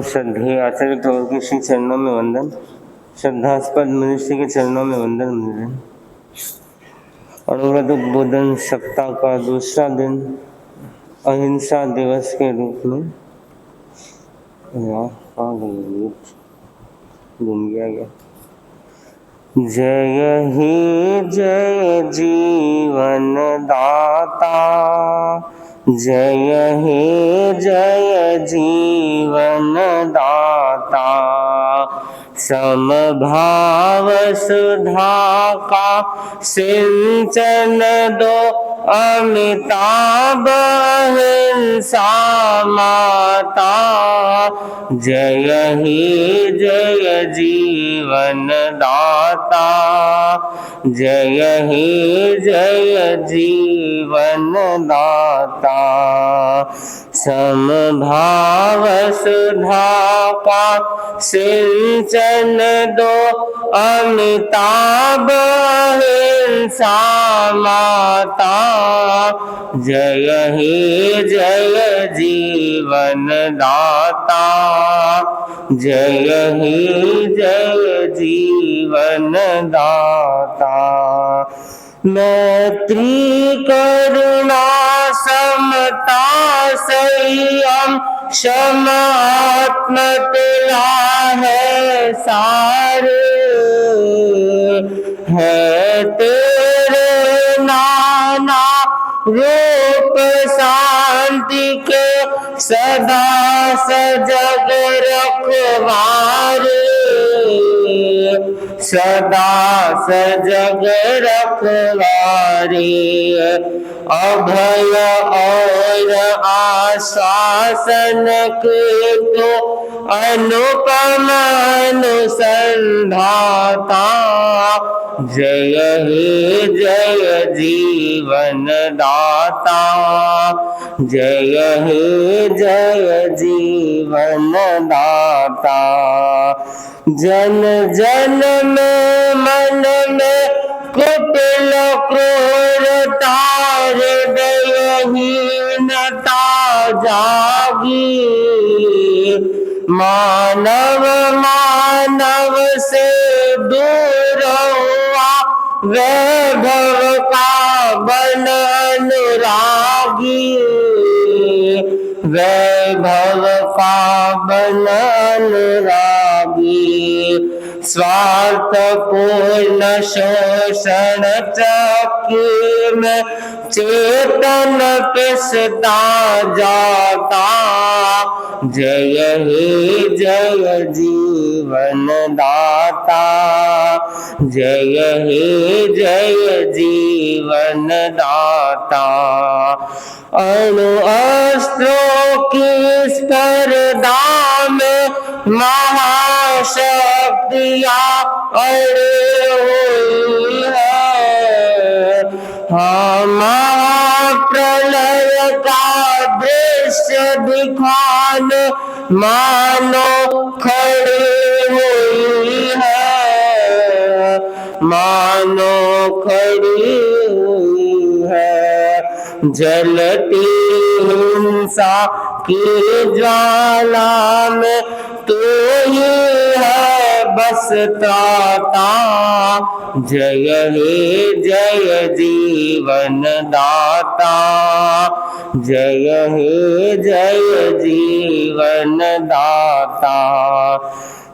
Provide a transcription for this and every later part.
श्रद्धेय आचार्य प्रभु के श्री चरणों में वंदन। श्रद्धास्पद मनुष्य के चरणों में वंदन मिलन। अनुव्रत उद्बोधन सप्ताह का दूसरा दिन अहिंसा दिवस के रूप में घूम गया। जय हे जय जीवन दाता, जय हे जय जीवन दाता, समभाव सुधा का सिंचन दो, अमिताभ अहिंसा माता। जय हे जय जीवन दाता, जय हे जय जीवन दाता, समभाव सुधा का सिंचन दो, अमिताभ अहिंसा माता। जय हे जय जीवन दाता, जय हे जय जीवन दाता। मैत्री करुणा समता संयम क्षमा तुला है सारे, है तेरे नाना रूप शांति के सदा सजग रखवारे, सदा सजग रखवारे। अभय और आश्वासन के तो अनुपम अनुसंधाता। जय हे जय जीवन दाता, जय हे जय जीवन दाता। जन जन में मन में कुटिल क्रूरता, हृदयहीनता जागी। मानव मानव से दूर हुआ, वैभव का बन अनुरागी, वैभव का बन अनुरागी। स्वार्थ पूर्ण शोषण चक्की में चेतन पिसता जाता। जय हे जय जीवन दाता, जय हे जय जीवन दाता। अणु अस्त्रों की स्पर्धा में महाशक्तियाँ अड़े हुई है। हाँ, महाप्रलय का दृश्य दिखाने मानो खड़ी हुई है, मानो खड़ी हुई है। जलती हिंसा की ज्वाला में तू ही है बस त्राता। जय हे जय जीवन दाता, जय हे जय जीवन दाता।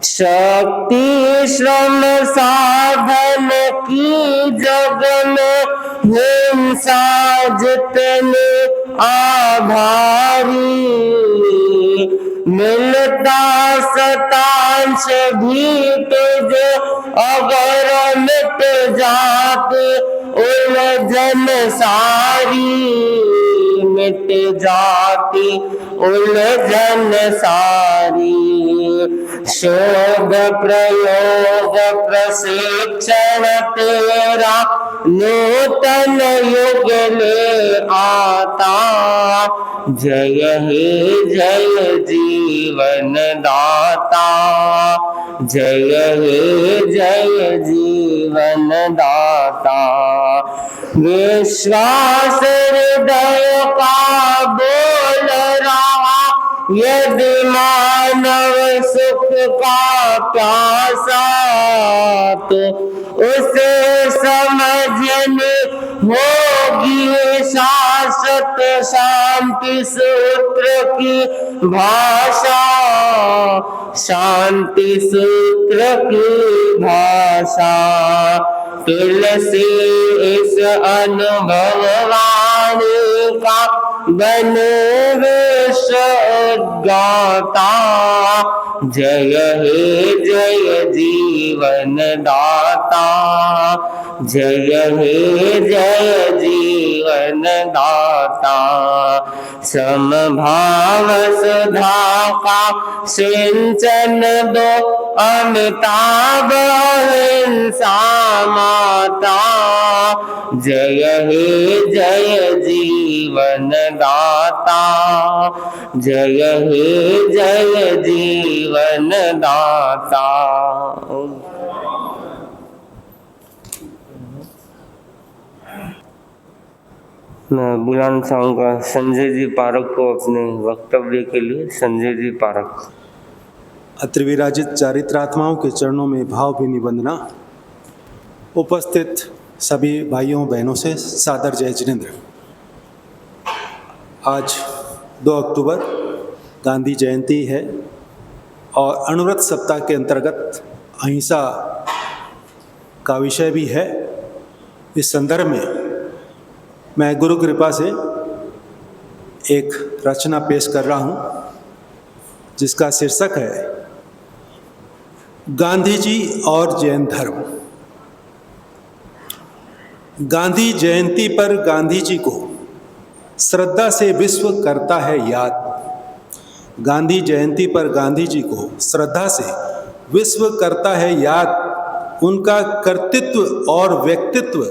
शक्ति श्रम साधन की जग में हिंसा जितने आभारी, मिलता शतांश भी तुझे अगर मिट जाते उलझन सारी, मिट जाती उलझन सारी। शोध प्रयोग प्रशिक्षण तेरा नूतन युग ले आता। जय हे जय जीवन दाता, जय हे जय जीवन दाता। विश्वास हृदय का यदि मानव सुख का प्यासा तो उसे समझने होगी शाश्वत शांति सूत्र की भाषा, शांति सूत्र की भाषा। तुलसी इस अनुभव वाणी का बने विश्वगाता। जय हे जय जीवन दाता, जय हे जय जीवन दाता। समभाव सुधा का सिंचन दो अमिताभ हिंसा माता। जय हे जय जीवन दाता, जय हे जय जीवन दाता। मैं बुलाना चाहूँगा संजय जी पारक को अपने वक्तव्य के लिए। संजय जी पारक। अत्र विराजित चारित्रात्माओं के चरणों में भावभीनी वंदना। उपस्थित सभी भाइयों बहनों से सादर जय जिनेंद्र। आज 2 अक्टूबर गांधी जयंती है और अणुव्रत सप्ताह के अंतर्गत अहिंसा का विषय भी है। इस संदर्भ में मैं गुरु कृपा से एक रचना पेश कर रहा हूँ जिसका शीर्षक है गांधी जी और जैन धर्म। गांधी जयंती पर गांधी जी को श्रद्धा से विश्व करता है याद। गांधी जयंती पर गांधी जी को श्रद्धा से विश्व करता है याद। उनका कर्तृत्व और व्यक्तित्व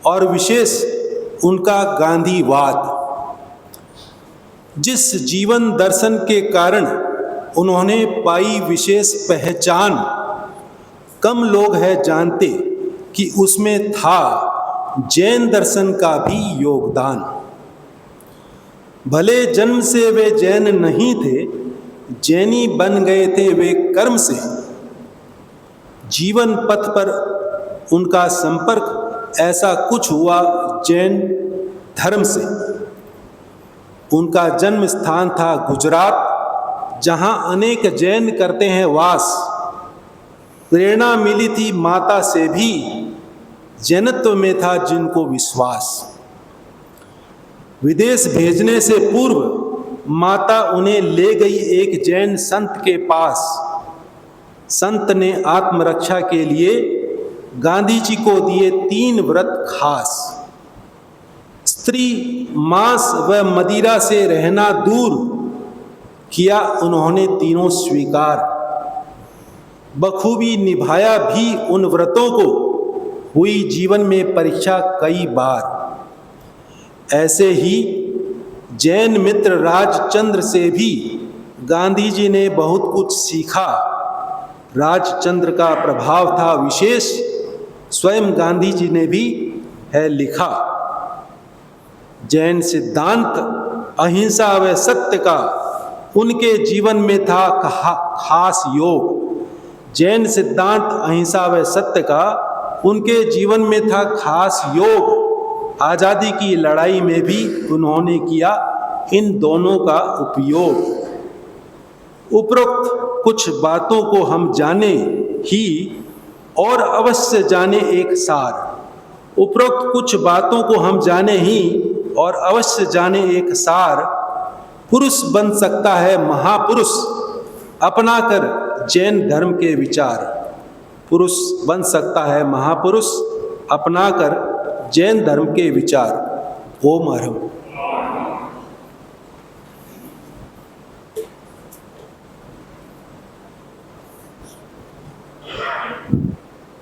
और विशेष उनका गांधीवाद। जिस जीवन दर्शन के कारण उन्होंने पाई विशेष पहचान, कम लोग हैं जानते कि उसमें था जैन दर्शन का भी योगदान। भले जन्म से वे जैन नहीं थे, जैनी बन गए थे वे कर्म से। जीवन पथ पर उनका संपर्क ऐसा कुछ हुआ जैन धर्म से। उनका जन्म स्थान था गुजरात, जहां अनेक जैन करते हैं वास। प्रेरणा मिली थी माता से भी, जैनत्व में था जिनको विश्वास। विदेश भेजने से पूर्व माता उन्हें ले गई एक जैन संत के पास। संत ने आत्मरक्षा के लिए गांधी जी को दिए 3 व्रत खास। स्त्री, मांस व मदिरा से रहना दूर, किया उन्होंने तीनों स्वीकार। बखूबी निभाया भी उन व्रतों को, हुई जीवन में परीक्षा कई बार। ऐसे ही जैन मित्र राजचंद्र से भी गांधी जी ने बहुत कुछ सीखा। राजचंद्र का प्रभाव था विशेष, स्वयं गांधी जी ने भी है लिखा। जैन सिद्धांत अहिंसा व सत्य का उनके जीवन में था खास योग। जैन सिद्धांत अहिंसा व सत्य का उनके जीवन में था खास योग। आज़ादी की लड़ाई में भी उन्होंने किया इन दोनों का उपयोग। उपरोक्त कुछ बातों को हम जाने ही और अवश्य जाने एक सार। उपरोक्त कुछ बातों को हम जाने ही और अवश्य जाने एक सार। पुरुष बन सकता है महापुरुष, अपनाकर जैन धर्म के विचार। पुरुष बन सकता है महापुरुष, अपनाकर जैन धर्म के विचार। ओम अरहम।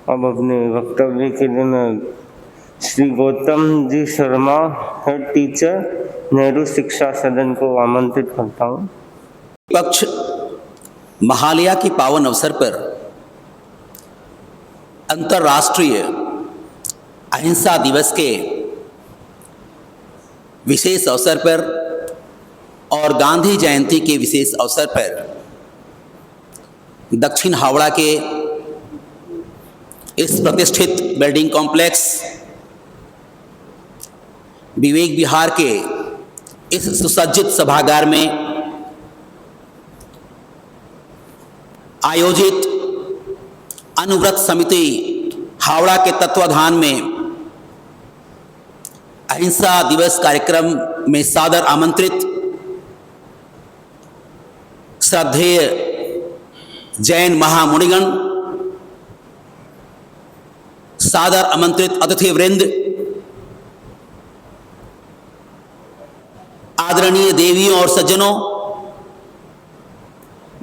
अब अपने वक्तव्य के लिए मैं श्री गौतम जी शर्मा, हेड टीचर, नेहरू शिक्षा सदन को आमंत्रित करता हूँ। पक्ष महालया की पावन अवसर पर अंतर्राष्ट्रीय अहिंसा दिवस के विशेष अवसर पर और गांधी जयंती के विशेष अवसर पर दक्षिण हावड़ा के इस प्रतिष्ठित बिल्डिंग कॉम्प्लेक्स विवेक विहार के इस सुसज्जित सभागार में आयोजित अनुव्रत समिति हावड़ा के तत्वाधान में अहिंसा दिवस कार्यक्रम में सादर आमंत्रित श्रद्धेय जैन महामुनिगण, सादर आमंत्रित अतिथि वृंद, आदरणीय देवियों और सज्जनों,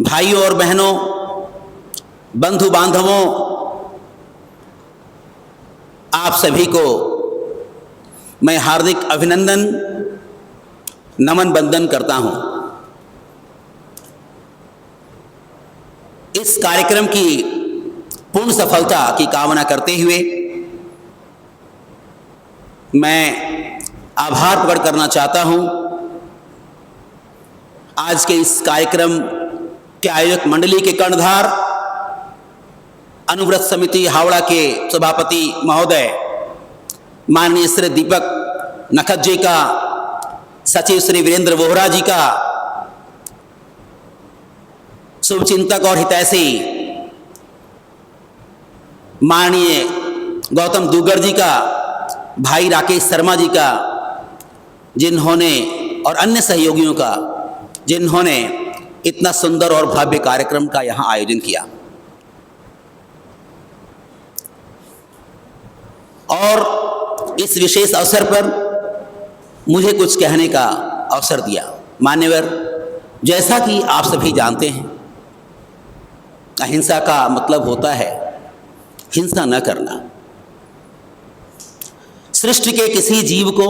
भाइयों और बहनों, बंधु बांधवों, आप सभी को मैं हार्दिक अभिनंदन, नमन बंदन करता हूं। इस कार्यक्रम की पूर्ण सफलता की कामना करते हुए मैं आभार प्रकट करना चाहता हूं आज के इस कार्यक्रम के आयोजक मंडली के कर्णधार, अनुव्रत समिति हावड़ा के सभापति महोदय माननीय श्री दीपक नखत जी का, सचिव श्री वीरेंद्र वोहरा जी का, शुभचिंतक और हितैषी माननीय गौतम दुगर जी का, भाई राकेश शर्मा जी का, जिन्होंने और अन्य सहयोगियों का, जिन्होंने इतना सुंदर और भव्य कार्यक्रम का यहाँ आयोजन किया और इस विशेष अवसर पर मुझे कुछ कहने का अवसर दिया। मान्यवर, जैसा कि आप सभी जानते हैं, अहिंसा का मतलब होता है हिंसा न करना। सृष्टि के किसी जीव को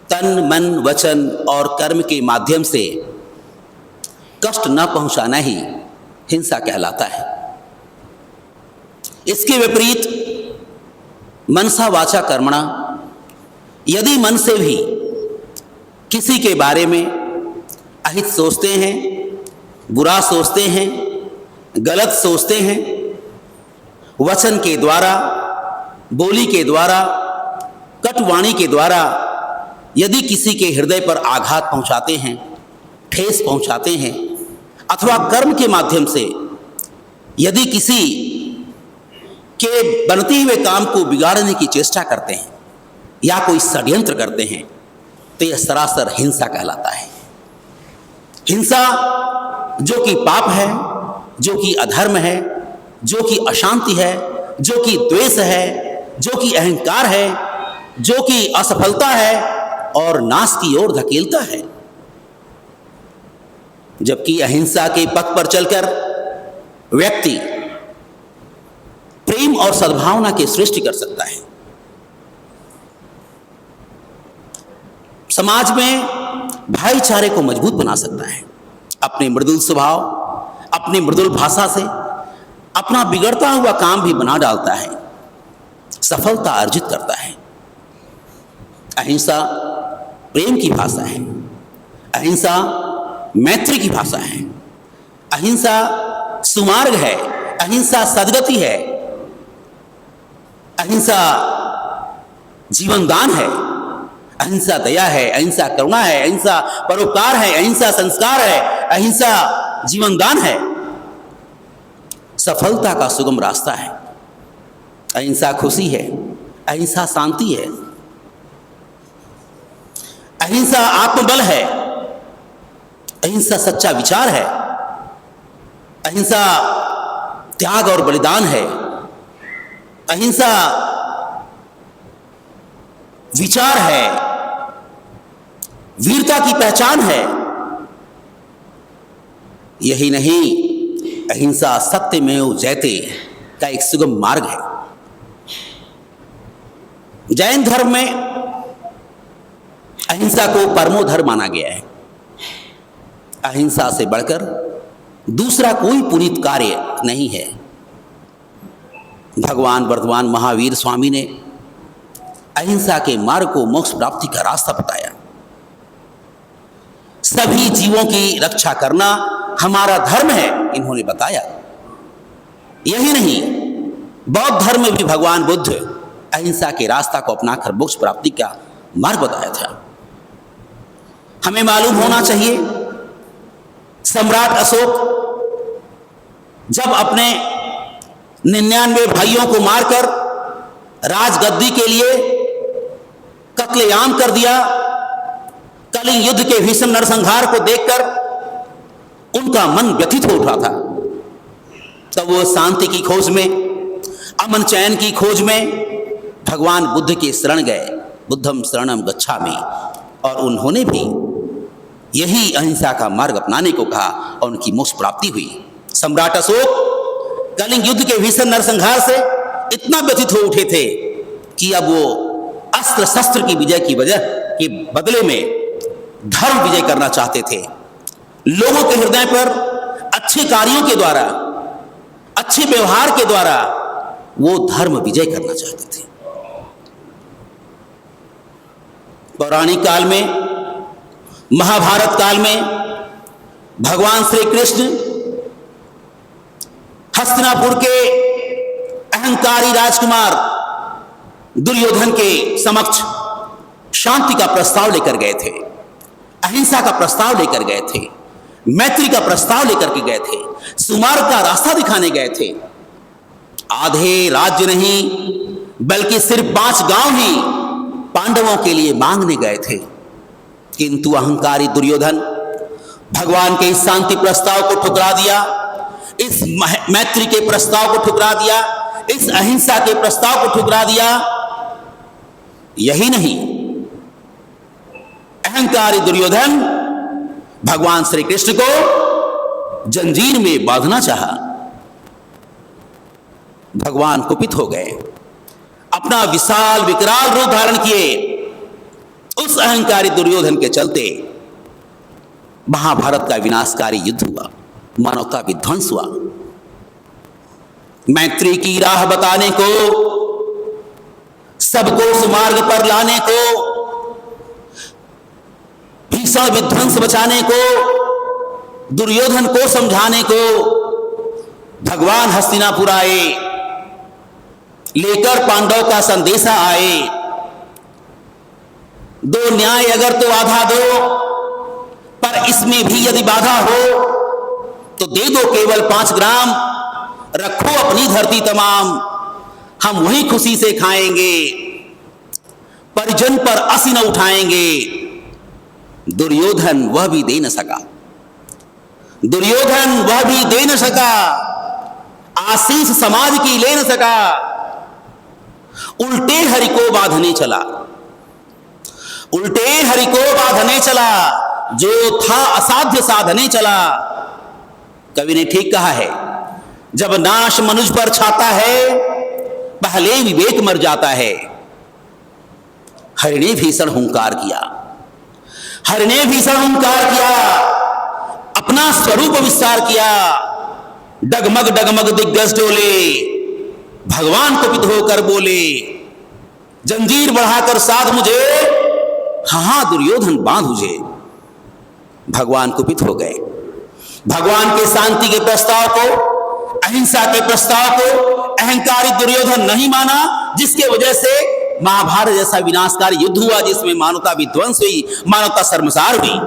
तन, मन, वचन और कर्म के माध्यम से कष्ट न पहुंचाना ही हिंसा कहलाता है। इसके विपरीत मनसा वाचा कर्मणा, यदि मन से भी किसी के बारे में अहित सोचते हैं, बुरा सोचते हैं, गलत सोचते हैं, वचन के द्वारा, बोली के द्वारा, कटुवाणी के द्वारा यदि किसी के हृदय पर आघात पहुंचाते हैं, ठेस पहुंचाते हैं, अथवा कर्म के माध्यम से यदि किसी के बनते हुए काम को बिगाड़ने की चेष्टा करते हैं या कोई षड्यंत्र करते हैं, तो यह सरासर हिंसा कहलाता है। हिंसा जो कि पाप है, जो कि अधर्म है, जो कि अशांति है, जो कि द्वेष है, जो कि अहंकार है, जो कि असफलता है और नाश की ओर धकेलता है। जबकि अहिंसा के पथ पर चलकर व्यक्ति प्रेम और सद्भावना की सृष्टि कर सकता है। समाज में भाईचारे को मजबूत बना सकता है। अपने मृदुल स्वभाव, अपनी मृदुल भाषा से अपना बिगड़ता हुआ काम भी बना डालता है, सफलता अर्जित करता है। अहिंसा प्रेम की भाषा है, अहिंसा मैत्री की भाषा है, अहिंसा सुमार्ग है, अहिंसा सद्गति है, अहिंसा जीवनदान है, अहिंसा दया है, अहिंसा करुणा है, अहिंसा परोपकार है, अहिंसा संस्कार है, अहिंसा जीवनदान है, सफलता का सुगम रास्ता है। अहिंसा खुशी है, अहिंसा शांति है, अहिंसा आत्मबल है, अहिंसा सच्चा विचार है, अहिंसा त्याग और बलिदान है, अहिंसा विचार है, वीरता की पहचान है। यही नहीं, अहिंसा सत्यमेव जयते का एक सुगम मार्ग है। जैन धर्म में अहिंसा को परमो धर्म माना गया है। अहिंसा से बढ़कर दूसरा कोई पुनीत कार्य नहीं है। भगवान वर्धमान महावीर स्वामी ने अहिंसा के मार्ग को मोक्ष प्राप्ति का रास्ता बताया। सभी जीवों की रक्षा करना हमारा धर्म है, इन्होंने बताया। यही नहीं, बौद्ध धर्म में भी भगवान बुद्ध अहिंसा के रास्ता को अपनाकर मोक्ष प्राप्ति का मार्ग बताया था। हमें मालूम होना चाहिए, सम्राट अशोक जब अपने 99 भाइयों को मारकर राजगद्दी के लिए कत्लेआम कर दिया, कलिंग युद्ध के भीषण नरसंहार को देखकर उनका मन व्यथित हो उठा था। तब वो शांति की खोज में, अमन चैन की खोज में भगवान बुद्ध के शरण गए, बुद्धम शरणम गच्छामि, और उन्होंने भी यही अहिंसा का मार्ग अपनाने को कहा और उनकी मोक्ष प्राप्ति हुई। सम्राट अशोक कलिंग युद्ध के भीषण नरसंहार से इतना व्यथित हो उठे थे कि अब वो अस्त्र शस्त्र की विजय की वजह के बदले में धर्म विजय करना चाहते थे। लोगों के हृदय पर अच्छे कार्यों के द्वारा, अच्छे व्यवहार के द्वारा वो धर्म विजय करना चाहते थे। पौराणिक काल में, महाभारत काल में भगवान श्री कृष्ण हस्तिनापुर के अहंकारी राजकुमार दुर्योधन के समक्ष शांति का प्रस्ताव लेकर गए थे, अहिंसा का प्रस्ताव लेकर गए थे, मैत्री का प्रस्ताव लेकर के गए थे, सुमार्ग का रास्ता दिखाने गए थे। आधे राज्य नहीं बल्कि सिर्फ 5 गांव ही पांडवों के लिए मांगने गए थे, किंतु अहंकारी दुर्योधन भगवान के इस शांति प्रस्ताव को ठुकरा दिया, इस मैत्री के प्रस्ताव को ठुकरा दिया, इस अहिंसा के प्रस्ताव को ठुकरा दिया। यही नहीं, अहंकारी दुर्योधन भगवान श्री कृष्ण को जंजीर में बांधना चाहा। भगवान कुपित हो गए, अपना विशाल विकराल रूप धारण किए। उस अहंकारी दुर्योधन के चलते महाभारत का विनाशकारी युद्ध हुआ, मानवता विध्वंस हुआ। मैत्री की राह बताने को, सबको उस मार्ग पर लाने को, भीषण विध्वंस बचाने को, दुर्योधन को समझाने को भगवान हस्तिनापुर आए, लेकर पांडव का संदेशा आए। 2 न्याय अगर तो आधा दो, पर इसमें भी यदि बाधा हो तो दे दो केवल 5 ग्राम, रखो अपनी धरती तमाम, हम वही खुशी से खाएंगे, परिजन पर असी न उठाएंगे। दुर्योधन वह भी दे न सका, दुर्योधन वह भी दे न सका, आशीष समाज की ले न सका, उल्टे हरि को बांधने चला, उल्टे हरि को बांधने चला, जो था असाध्य साधने चला। कवि ने ठीक कहा है, जब नाश मनुष्य पर छाता है पहले विवेक मर जाता है। हरि ने भीषण हुंकार किया, हरि ने भीषण हुंकार किया, अपना स्वरूप विस्तार किया। डगमग डगमग दिग्गज डोले, भगवान कुपित होकर बोले, जंजीर बढ़ाकर साध मुझे, हाँ दुर्योधन बांध मुझे। भगवान कुपित हो गए। भगवान के शांति के प्रस्ताव को, अहिंसा के प्रस्ताव को अहंकारी दुर्योधन नहीं माना, जिसके वजह से महाभारत जैसा विनाशकारी युद्ध हुआ, जिसमें मानवता विध्वंस हुई, मानवता शर्मसार हुई।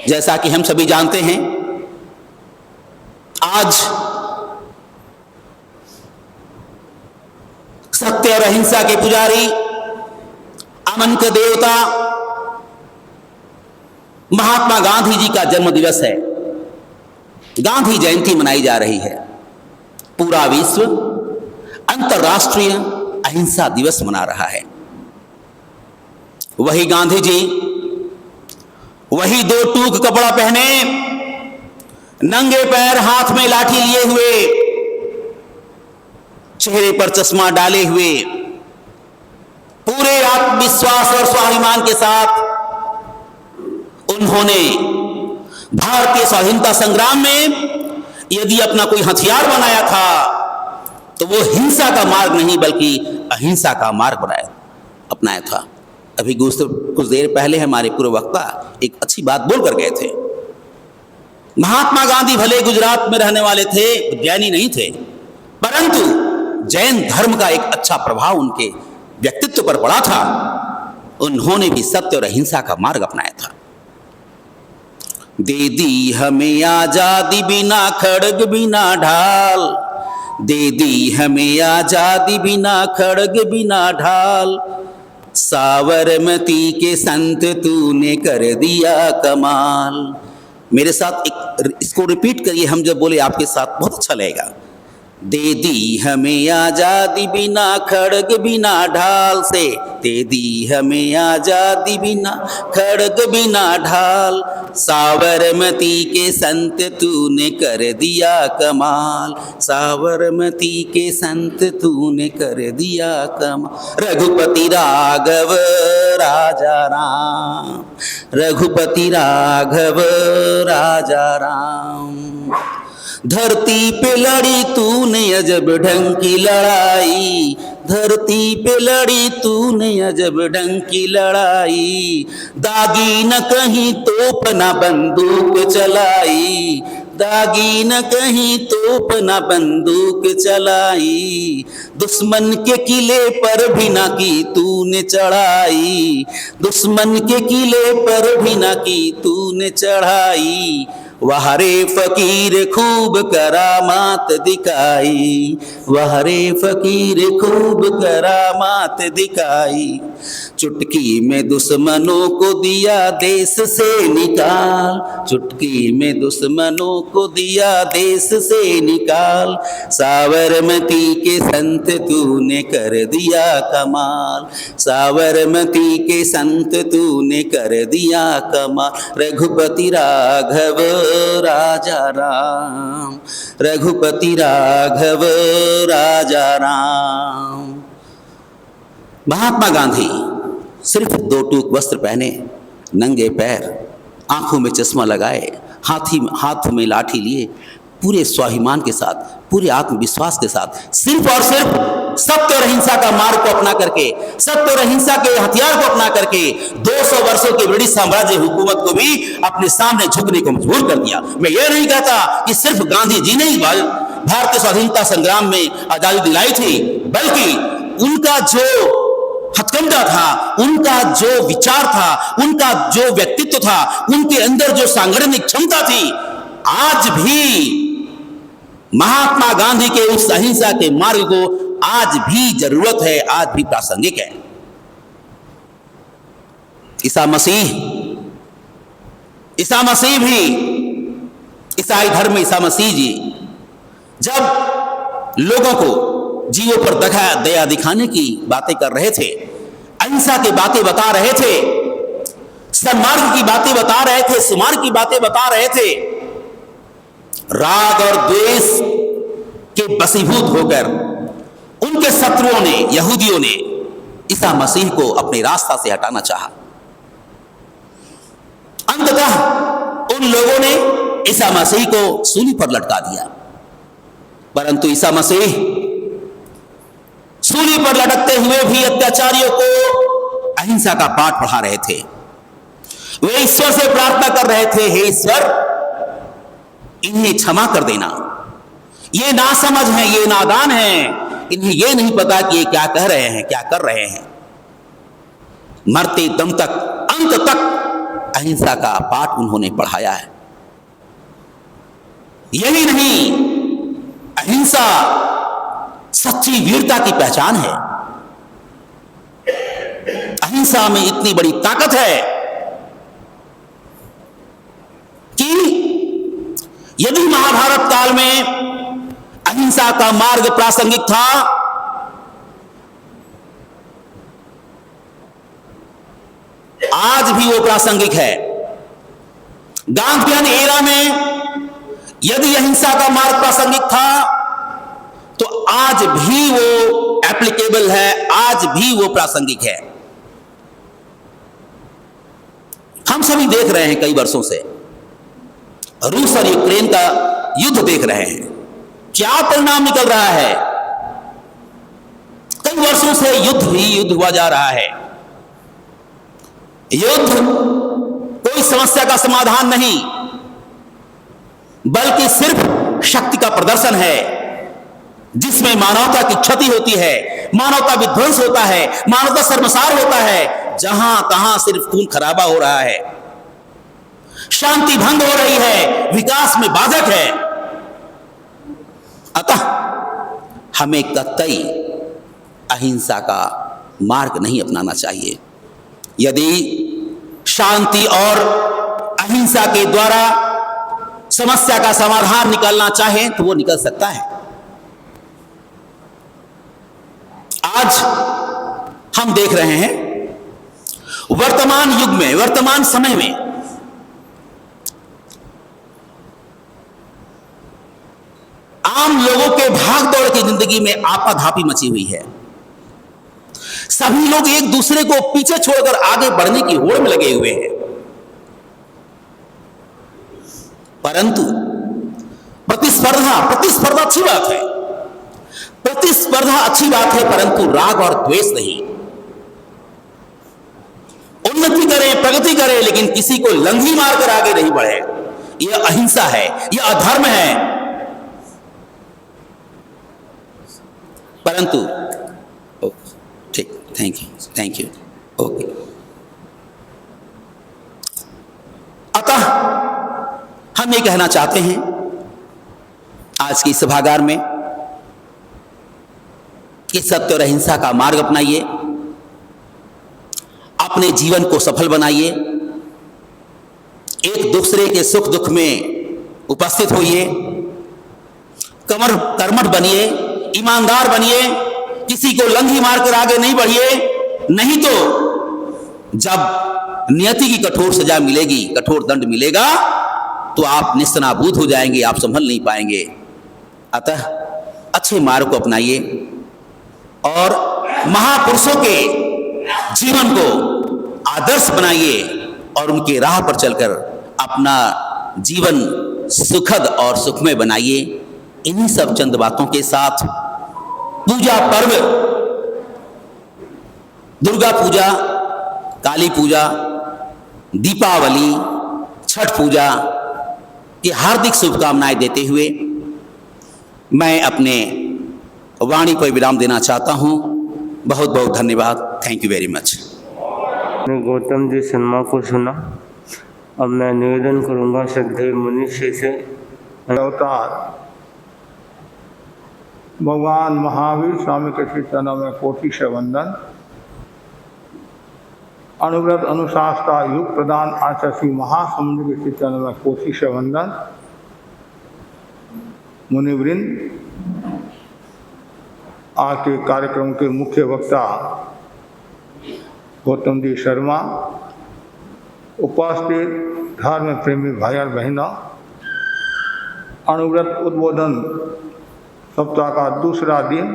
जैसा कि हम सभी जानते हैं, आज सत्य और अहिंसा के पुजारी, अमन के देवता महात्मा गांधी जी का जन्म दिवस है। गांधी जयंती मनाई जा रही है। पूरा विश्व अंतर्राष्ट्रीय अहिंसा दिवस मना रहा है। वही गांधी जी, वही 2 टूक कपड़ा पहने, नंगे पैर, हाथ में लाठी लिए हुए, चेहरे पर चश्मा डाले हुए, पूरे आत्मविश्वास और स्वाभिमान के साथ उन्होंने भारतीय स्वाधीनता संग्राम में यदि अपना कोई हथियार बनाया था तो वो हिंसा का मार्ग नहीं बल्कि अहिंसा का मार्ग अपनाया था। अभी कुछ देर पहले हमारे पूर्व वक्ता एक अच्छी बात बोल कर गए थे। महात्मा गांधी भले गुजरात में रहने वाले थे, विज्ञानी नहीं थे, परंतु जैन धर्म का एक अच्छा प्रभाव उनके व्यक्तित्व पर पड़ा था। उन्होंने भी सत्य और अहिंसा का मार्ग अपनाया था। दे दी हमें आजादी बिना खड़ग बिना ढाल, दे दी हमें आजादी बिना खड़ग बिना ढाल, साबरमती के संत तूने कर दिया कमाल। मेरे साथ इसको रिपीट करिए, हम जब बोले आपके साथ बहुत अच्छा लगेगा। दे दी हमें आजादी बिना खड़ग बिना ढाल से, दे दी हमें आजादी बिना खड़ग बिना ढाल, साबरमती के संत तूने कर दिया कमाल, साबरमती के संत तूने कर दिया कमाल। रघुपति राघव राजा राम, रघुपति राघव राजा राम, धरती पे लड़ी तूने अजब ढंग की लड़ाई, धरती पे लड़ी तूने अजब ढंग की लड़ाई, दागी न कहीं तोप न बंदूक चलाई, दागी न कहीं तोप न बंदूक चलाई, दुश्मन के किले पर भी न की तूने चढ़ाई, दुश्मन के किले पर भी न की तूने चढ़ाई, वह रे फकीर खूब करामात दिखाई, वह रे फकीर खूब करामात दिखाई, चुटकी में दुश्मनों को दिया देश से निकाल, चुटकी में दुश्मनों को दिया देश से निकाल, साबरमती के संत तूने कर दिया कमाल, साबरमती के संत तूने कर दिया कमाल। रघुपति राघव राजा राम, रघुपति राघव राजा राम। महात्मा गांधी सिर्फ 2 टूक वस्त्र पहने, नंगे पैर, आंखों में चश्मा लगाए, हाथ में लाठी लिए, पूरे स्वाभिमान के साथ, पूरे आत्मविश्वास के साथ, सिर्फ और सिर्फ सत्य और अहिंसा का मार्ग को अपना करके, सत्य और अहिंसा के हथियार को अपना करके 200 वर्षों की ब्रिटिश साम्राज्य हुकूमत को भी अपने सामने झुकने को मजबूर कर दिया। मैं ये नहीं कहता कि सिर्फ गांधी जी ने ही भारतीय स्वाधीनता संग्राम में आजादी दिलाई थी, बल्कि उनका जो हथकंडा था, उनका जो विचार था, उनका जो व्यक्तित्व था, उनके अंदर जो सांगठनिक क्षमता थी, आज भी महात्मा गांधी के उस अहिंसा के मार्ग को आज भी जरूरत है, आज भी प्रासंगिक है। ईसा मसीह भी, ईसाई धर्म में ईसा मसीह जी जब लोगों को जीवों पर दया दिखाने की बातें कर रहे थे, अहिंसा की बातें बता रहे थे, सन्मार्ग की बातें बता रहे थे, सुमार्ग की बातें बता रहे थे, राग और द्वेष के बसीभूत होकर उनके शत्रुओं ने, यहूदियों ने ईसा मसीह को अपने रास्ता से हटाना चाहा। अंततः उन लोगों ने ईसा मसीह को सूली पर लटका दिया, परंतु ईसा मसीह सूली पर लटकते हुए भी अत्याचारियों को अहिंसा का पाठ पढ़ा रहे थे। वे ईश्वर से प्रार्थना कर रहे थे, हे ईश्वर, इन्हें क्षमा कर देना, ये नासमझ हैं, ये नादान हैं, इन्हें ये नहीं पता कि ये क्या कह रहे हैं, क्या कर रहे हैं। मरते दम तक, अंत तक अहिंसा का पाठ उन्होंने पढ़ाया है। यही नहीं, अहिंसा सच्ची वीरता की पहचान है। अहिंसा में इतनी बड़ी ताकत है कि यदि महाभारत काल में अहिंसा का मार्ग प्रासंगिक था, आज भी वो प्रासंगिक है। गांधीयन एरा में यदि अहिंसा का मार्ग प्रासंगिक था, तो आज भी वो एप्लीकेबल है, आज भी वो प्रासंगिक है। हम सभी देख रहे हैं, कई वर्षों से रूस और यूक्रेन का युद्ध देख रहे हैं, क्या परिणाम निकल रहा है। कई वर्षों से युद्ध ही युद्ध हुआ जा रहा है। युद्ध कोई समस्या का समाधान नहीं, बल्कि सिर्फ शक्ति का प्रदर्शन है, जिसमें मानवता की क्षति होती है, मानवता विध्वंस होता है, मानवता शर्मसार होता है। जहां तहां सिर्फ खून खराबा हो रहा है, शांति भंग हो रही है, विकास में बाधक है। अतः हमें कतई अहिंसा का मार्ग नहीं अपनाना चाहिए। यदि शांति और अहिंसा के द्वारा समस्या का समाधान निकालना चाहें तो वो निकल सकता है। आज हम देख रहे हैं वर्तमान युग में, वर्तमान समय में आम लोगों के भाग दौड़ की जिंदगी में आपाधापी मची हुई है। सभी लोग एक दूसरे को पीछे छोड़कर आगे बढ़ने की होड़ में लगे हुए हैं, परंतु प्रतिस्पर्धा अच्छी बात है, प्रतिस्पर्धा अच्छी बात है, परंतु राग और द्वेष नहीं। उन्नति करें, प्रगति करें, लेकिन किसी को लंघी मारकर आगे नहीं बढ़े। यह अहिंसा है, यह अधर्म है। परंतु ठीक, थैंक यू ओके। अतः हम ये कहना चाहते हैं आज की सभागार में कि सत्य और अहिंसा का मार्ग अपनाइए, अपने जीवन को सफल बनाइए, एक दूसरे के सुख दुख में उपस्थित होइए, कर्मठ बनिए, ईमानदार बनिए, किसी को लंघी मारकर आगे नहीं बढ़िए। नहीं तो जब नियति की कठोर सजा मिलेगी, कठोर दंड मिलेगा, तो आप निस्तेनाबूद हो जाएंगे, आप संभल नहीं पाएंगे। अतः अच्छे मार्ग को अपनाइए और महापुरुषों के जीवन को आदर्श बनाइए और उनके राह पर चलकर अपना जीवन सुखद और सुखमय बनाइए। इन्हीं सब चंद बातों के साथ पूजा पर्व, दुर्गा पूजा, काली पूजा, दीपावली, छठ पूजा की हार्दिक शुभकामनाएं देते हुए मैं अपने वाणी पर विराम देना चाहता हूं। बहुत बहुत धन्यवाद। Thank you very much. Gautam ji Sharma को सुना। अब मैं निवेदन करूंगा श्रद्धेय मनुष्य से। अवतार भगवान महावीर स्वामी के श्री चरणों में कोटि से वंदन। अनुव्रत अनुशासता युग प्रदान आचार्य श्री महासमुद्र के श्री चरणों में कोटि से वंदन। मुनिवृंद, आज के कार्यक्रम के मुख्य वक्ता गौतम जी शर्मा, उपस्थित धर्म प्रेमी भाई और बहनों, अनुव्रत उद्बोधन सप्ताह का दूसरा दिन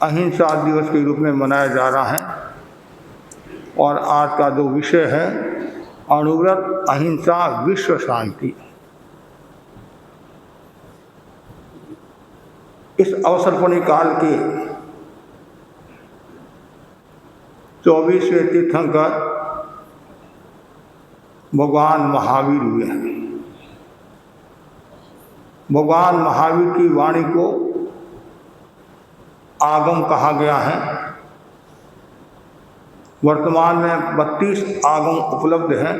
अहिंसा दिवस के रूप में मनाया जा रहा है और आज का जो विषय है अनुव्रत अहिंसा विश्व शांति। इस अवसरपणी काल के 24वें तीर्थंकर भगवान महावीर हुए हैं। भगवान महावीर की वाणी को आगम कहा गया है। वर्तमान में 32 आगम उपलब्ध हैं।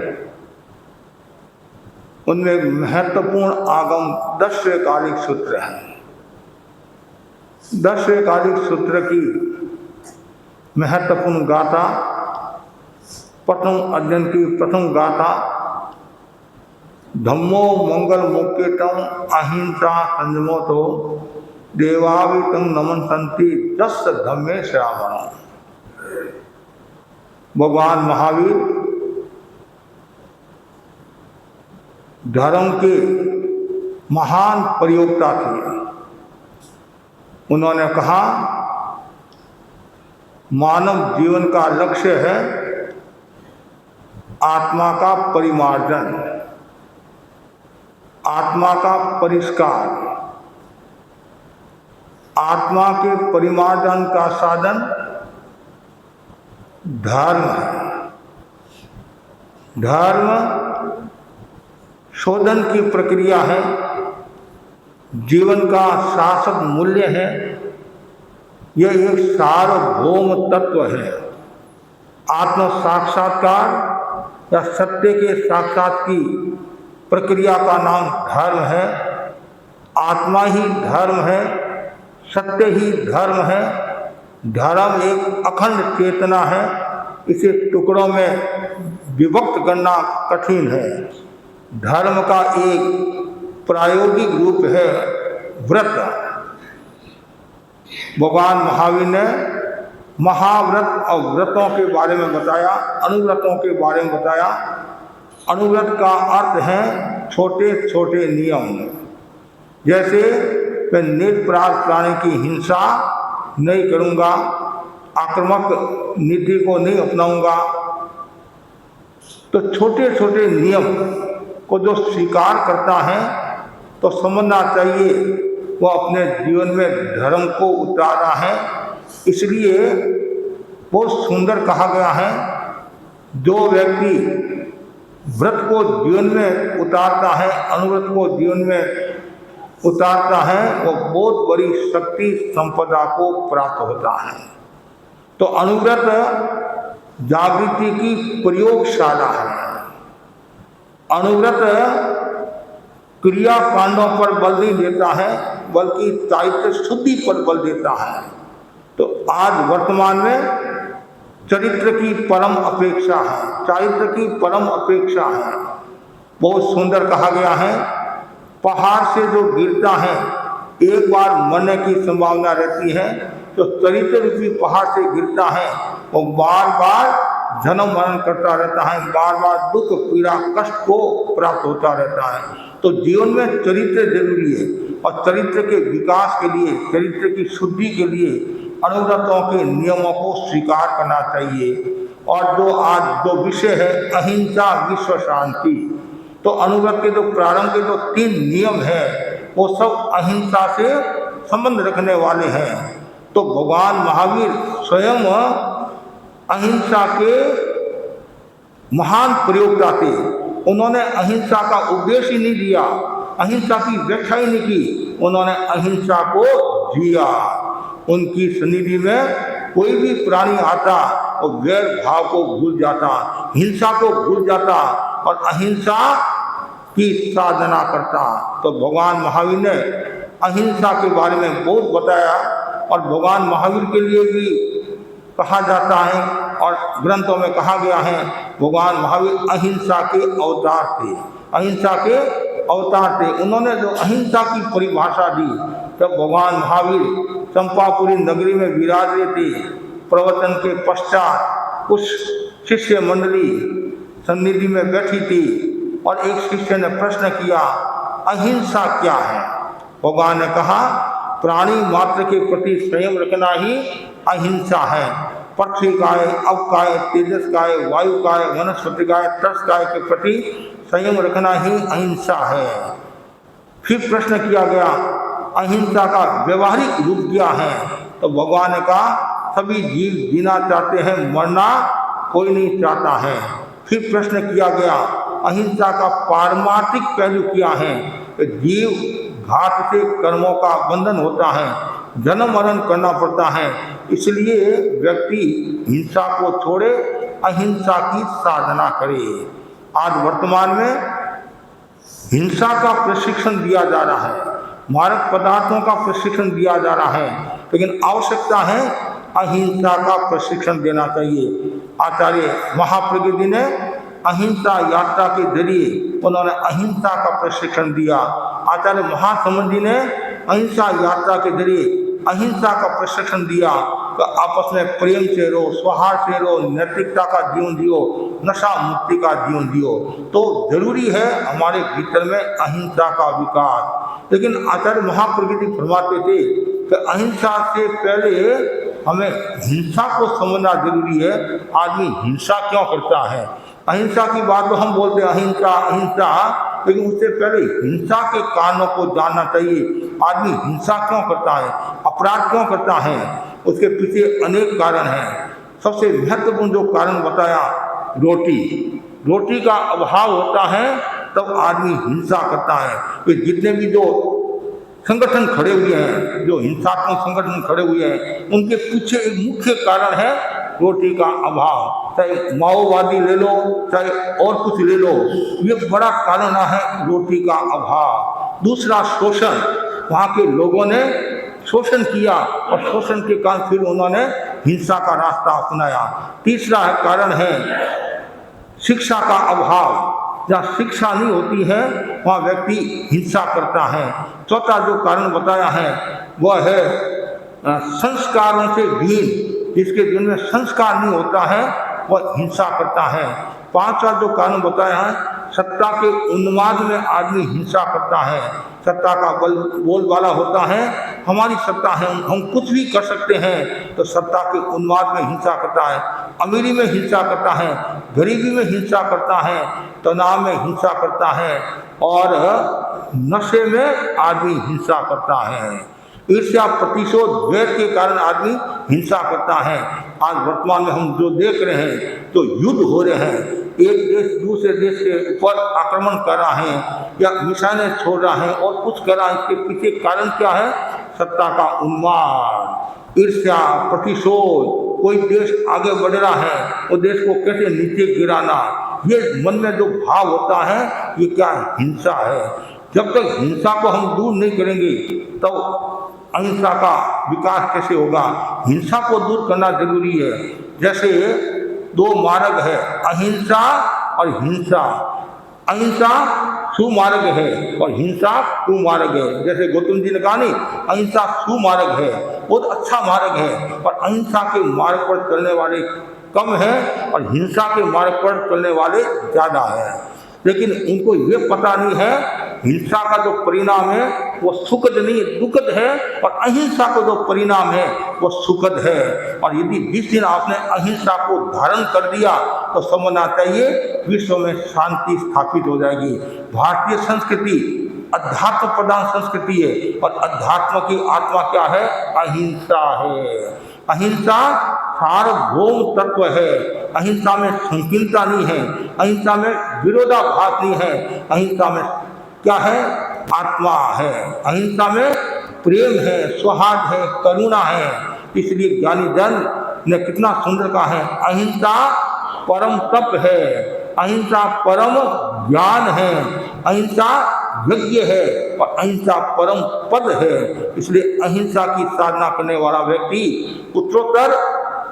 उनमें महत्वपूर्ण आगम 10 श्रेयकालिक सूत्र हैं। 10 श्रेयकालिक सूत्र की महत्वपूर्ण गाथा, प्रथम अध्ययन की प्रथम गाथा, धम्मो मंगल मुक्तितम अहिंसा संयमो देवावितम नमन संति 10 धम्मे श्रावण। भगवान महावीर धर्म के महान प्रयोक्ता थे। उन्होंने कहा मानव जीवन का लक्ष्य है आत्मा का परिमार्जन, आत्मा का परिष्कार। आत्मा के परिमार्जन का साधन धर्म है। धर्म शोधन की प्रक्रिया है, जीवन का शाश्वत मूल्य है, यह एक सार्वभौम तत्व है। आत्म साक्षात्कार या सत्य के साक्षात की प्रक्रिया का नाम धर्म है। आत्मा ही धर्म है, सत्य ही धर्म है। धर्म एक अखंड चेतना है, इसे टुकड़ों में विभक्त करना कठिन है। धर्म का एक प्रायोगिक रूप है व्रत। भगवान महावीर ने महाव्रत और व्रतों के बारे में बताया, अनुव्रतों के बारे में बताया। अनुव्रत का अर्थ है छोटे छोटे नियम। जैसे मैं निरपराध प्राणी की हिंसा नहीं करूँगा, आक्रामक नीति को नहीं अपनाऊंगा। तो छोटे छोटे नियम को जो स्वीकार करता है तो समझना चाहिए वो अपने जीवन में धर्म को उतारा है। इसलिए बहुत सुंदर कहा गया है, जो व्यक्ति व्रत को जीवन में उतारता है, अनुव्रत को जीवन में उतारता है, वो बहुत बड़ी शक्ति संपदा को प्राप्त होता है। तो अनुव्रत जागृति की प्रयोगशाला है। अनुव्रत क्रिया कांडों पर बल नहीं देता है, बल्कि चारित्र शुद्धि पर बल देता है। तो आज वर्तमान में चरित्र की परम अपेक्षा है, चारित्र की परम अपेक्षा है। बहुत सुंदर कहा गया है, पहाड़ से जो गिरता है एक बार मरने की संभावना रहती है, तो चरित्र रूपी पहाड़ से गिरता है वो बार बार जन्म मरण करता रहता है, बार बार दुख पीड़ा कष्ट को प्राप्त होता रहता है। तो जीवन में चरित्र जरूरी है, और चरित्र के विकास के लिए, चरित्र की शुद्धि के लिए अनुव्रतों के नियमों को स्वीकार करना चाहिए। और जो आज जो विषय है अहिंसा विश्व शांति, तो अनुव्रत के जो प्रारंभ के जो 3 नियम हैं वो सब अहिंसा से संबंध रखने वाले हैं। तो भगवान महावीर स्वयं अहिंसा के महान प्रयोक्ता थे। उन्होंने अहिंसा का उपदेश ही नहीं दिया, अहिंसा की व्याख्या ही नहीं की, उन्होंने अहिंसा को जिया। उनकी सन्निधि में कोई भी प्राणी आता और गैर भाव को भूल जाता, हिंसा को भूल जाता और अहिंसा की साधना करता। तो भगवान महावीर ने अहिंसा के बारे में बहुत बताया, और भगवान महावीर के लिए भी कहा जाता है और ग्रंथों में कहा गया है, भगवान महावीर अहिंसा के अवतार थे, अहिंसा के अवतार थे। उन्होंने जो अहिंसा की परिभाषा दी, तब भगवान महावीर चंपापुरी नगरी में विराज रहे थे। प्रवचन के पश्चात कुछ शिष्य मंडली सन्निधि में बैठी थी और एक शिष्य ने प्रश्न किया, अहिंसा क्या है? भगवान ने कहा, प्राणी मात्र के प्रति संयम रखना ही अहिंसा है। पक्षी काय, अवकाय, तेजस काय, वायु काय, वनस्पति काय, तृष काय के प्रति संयम रखना ही अहिंसा है। फिर प्रश्न किया गया, अहिंसा का व्यवहारिक रूप क्या है? तो भगवान ने कहा, सभी जीव जीना चाहते हैं, मरना कोई नहीं चाहता है। फिर प्रश्न किया गया, अहिंसा का पारमार्थिक पहलू क्या है? तो जीव घात से कर्मों का बंधन होता है, जन्म मरण करना पड़ता है, इसलिए व्यक्ति हिंसा को छोड़े, अहिंसा की साधना करे। आज वर्तमान में हिंसा का प्रशिक्षण दिया जा रहा है, मारक पदार्थों का प्रशिक्षण दिया जा रहा है, लेकिन आवश्यकता है अहिंसा का प्रशिक्षण देना चाहिए। आचार्य महाप्रज्ञ जी ने अहिंसा यात्रा के जरिए उन्होंने अहिंसा का प्रशिक्षण दिया। आचार्य महासमंद जी ने अहिंसा यात्रा के जरिए अहिंसा का प्रशिक्षण दिया कि आपस में प्रेम से रहो, सौहार्द से रहो, नैतिकता का जीवन जियो, नशा मुक्ति का जीवन जियो। तो जरूरी है हमारे भीतर में अहिंसा का विकास। लेकिन आचार्य महाप्रज्ञ जी फरमाते थे कि अहिंसा से पहले हमें हिंसा को समझना जरूरी है। आदमी हिंसा क्यों करता है? अहिंसा की बात तो हम बोलते हैं अहिंसा अहिंसा, लेकिन उससे पहले हिंसा के कारणों को जानना चाहिए। आदमी हिंसा क्यों करता है, अपराध क्यों करता है? उसके पीछे अनेक कारण हैं। सबसे महत्वपूर्ण जो कारण बताया रोटी का अभाव होता है तब आदमी हिंसा करता है। तो जितने भी जो संगठन खड़े हुए हैं, जो हिंसात्मक संगठन खड़े हुए हैं, उनके पीछे एक मुख्य कारण है रोटी का अभाव। चाहे माओवादी ले लो, चाहे और कुछ ले लो, ये बड़ा कारण है रोटी का अभाव। दूसरा शोषण, वहाँ के लोगों ने शोषण किया और शोषण के कारण फिर उन्होंने हिंसा का रास्ता अपनाया। तीसरा कारण है शिक्षा का अभाव। जहाँ शिक्षा नहीं होती है वहाँ व्यक्ति हिंसा करता है। चौथा जो कारण बताया है वह है संस्कारों से हीन, जिसके जीवन में संस्कार नहीं होता है वह हिंसा करता है। पांचवा जो कारण बताया है सत्ता के उन्माद में आदमी हिंसा करता है। सत्ता का बोलबाला होता है, हमारी सत्ता है, हम कुछ भी कर सकते हैं, तो सत्ता के उन्माद में हिंसा करता है। अमीरी में हिंसा करता है, गरीबी में हिंसा करता है, तनाव में हिंसा करता है और नशे में आदमी हिंसा करता है। ईर्ष्या, प्रतिशोध, द्वेष के कारण आदमी हिंसा करता है। आज वर्तमान में हम जो देख रहे हैं, जो युद्ध हो रहे हैं, एक देश दूसरे देश के ऊपर आक्रमण कर रहा है या मिसाइलें छोड़ रहा है और कुछ कर रहा है, इसके पीछे कारण क्या है? सत्ता का उन्माद, ईर्ष्या, प्रतिशोध। कोई देश आगे बढ़ रहा है, वो देश को कैसे नीचे गिराना, ये मन में जो भाव होता है ये क्या हिंसा है। जब तक हिंसा को हम दूर नहीं करेंगे तब अहिंसा का विकास कैसे होगा? हिंसा को दूर करना जरूरी है। जैसे दो मार्ग है, अहिंसा और हिंसा। अहिंसा सुमार्ग है और हिंसा कुमार्ग है। जैसे गौतम जी ने कहा नहीं, अहिंसा सुमार्ग है, बहुत अच्छा मार्ग है, और अहिंसा के मार्ग पर चलने वाले कम हैं और हिंसा के मार्ग पर चलने वाले ज़्यादा हैं। लेकिन उनको ये पता नहीं है हिंसा का जो परिणाम है वो सुखद नहीं, दुखद है, और अहिंसा का जो परिणाम है वो सुखद है। और यदि जिस दिन आपने अहिंसा को धारण कर दिया तो समझना चाहिए विश्व में शांति स्थापित हो जाएगी। भारतीय संस्कृति अध्यात्म प्रधान संस्कृति है और अध्यात्म की आत्मा क्या है? अहिंसा है। अहिंसा सार्वभौम तत्व है। अहिंसा में संकीर्णता नहीं है, अहिंसा में विरोधाभास नहीं है, अहिंसा में क्या है? आत्मा है। अहिंसा में प्रेम है, सौहार्द है, करुणा है। इसलिए ज्ञानी जन ने कितना सुंदर कहा है, अहिंसा परम तप है, अहिंसा परम ज्ञान है, अहिंसा यज्ञ है और अहिंसा परम पद है। इसलिए अहिंसा की साधना करने वाला व्यक्ति उत्तरोत्तर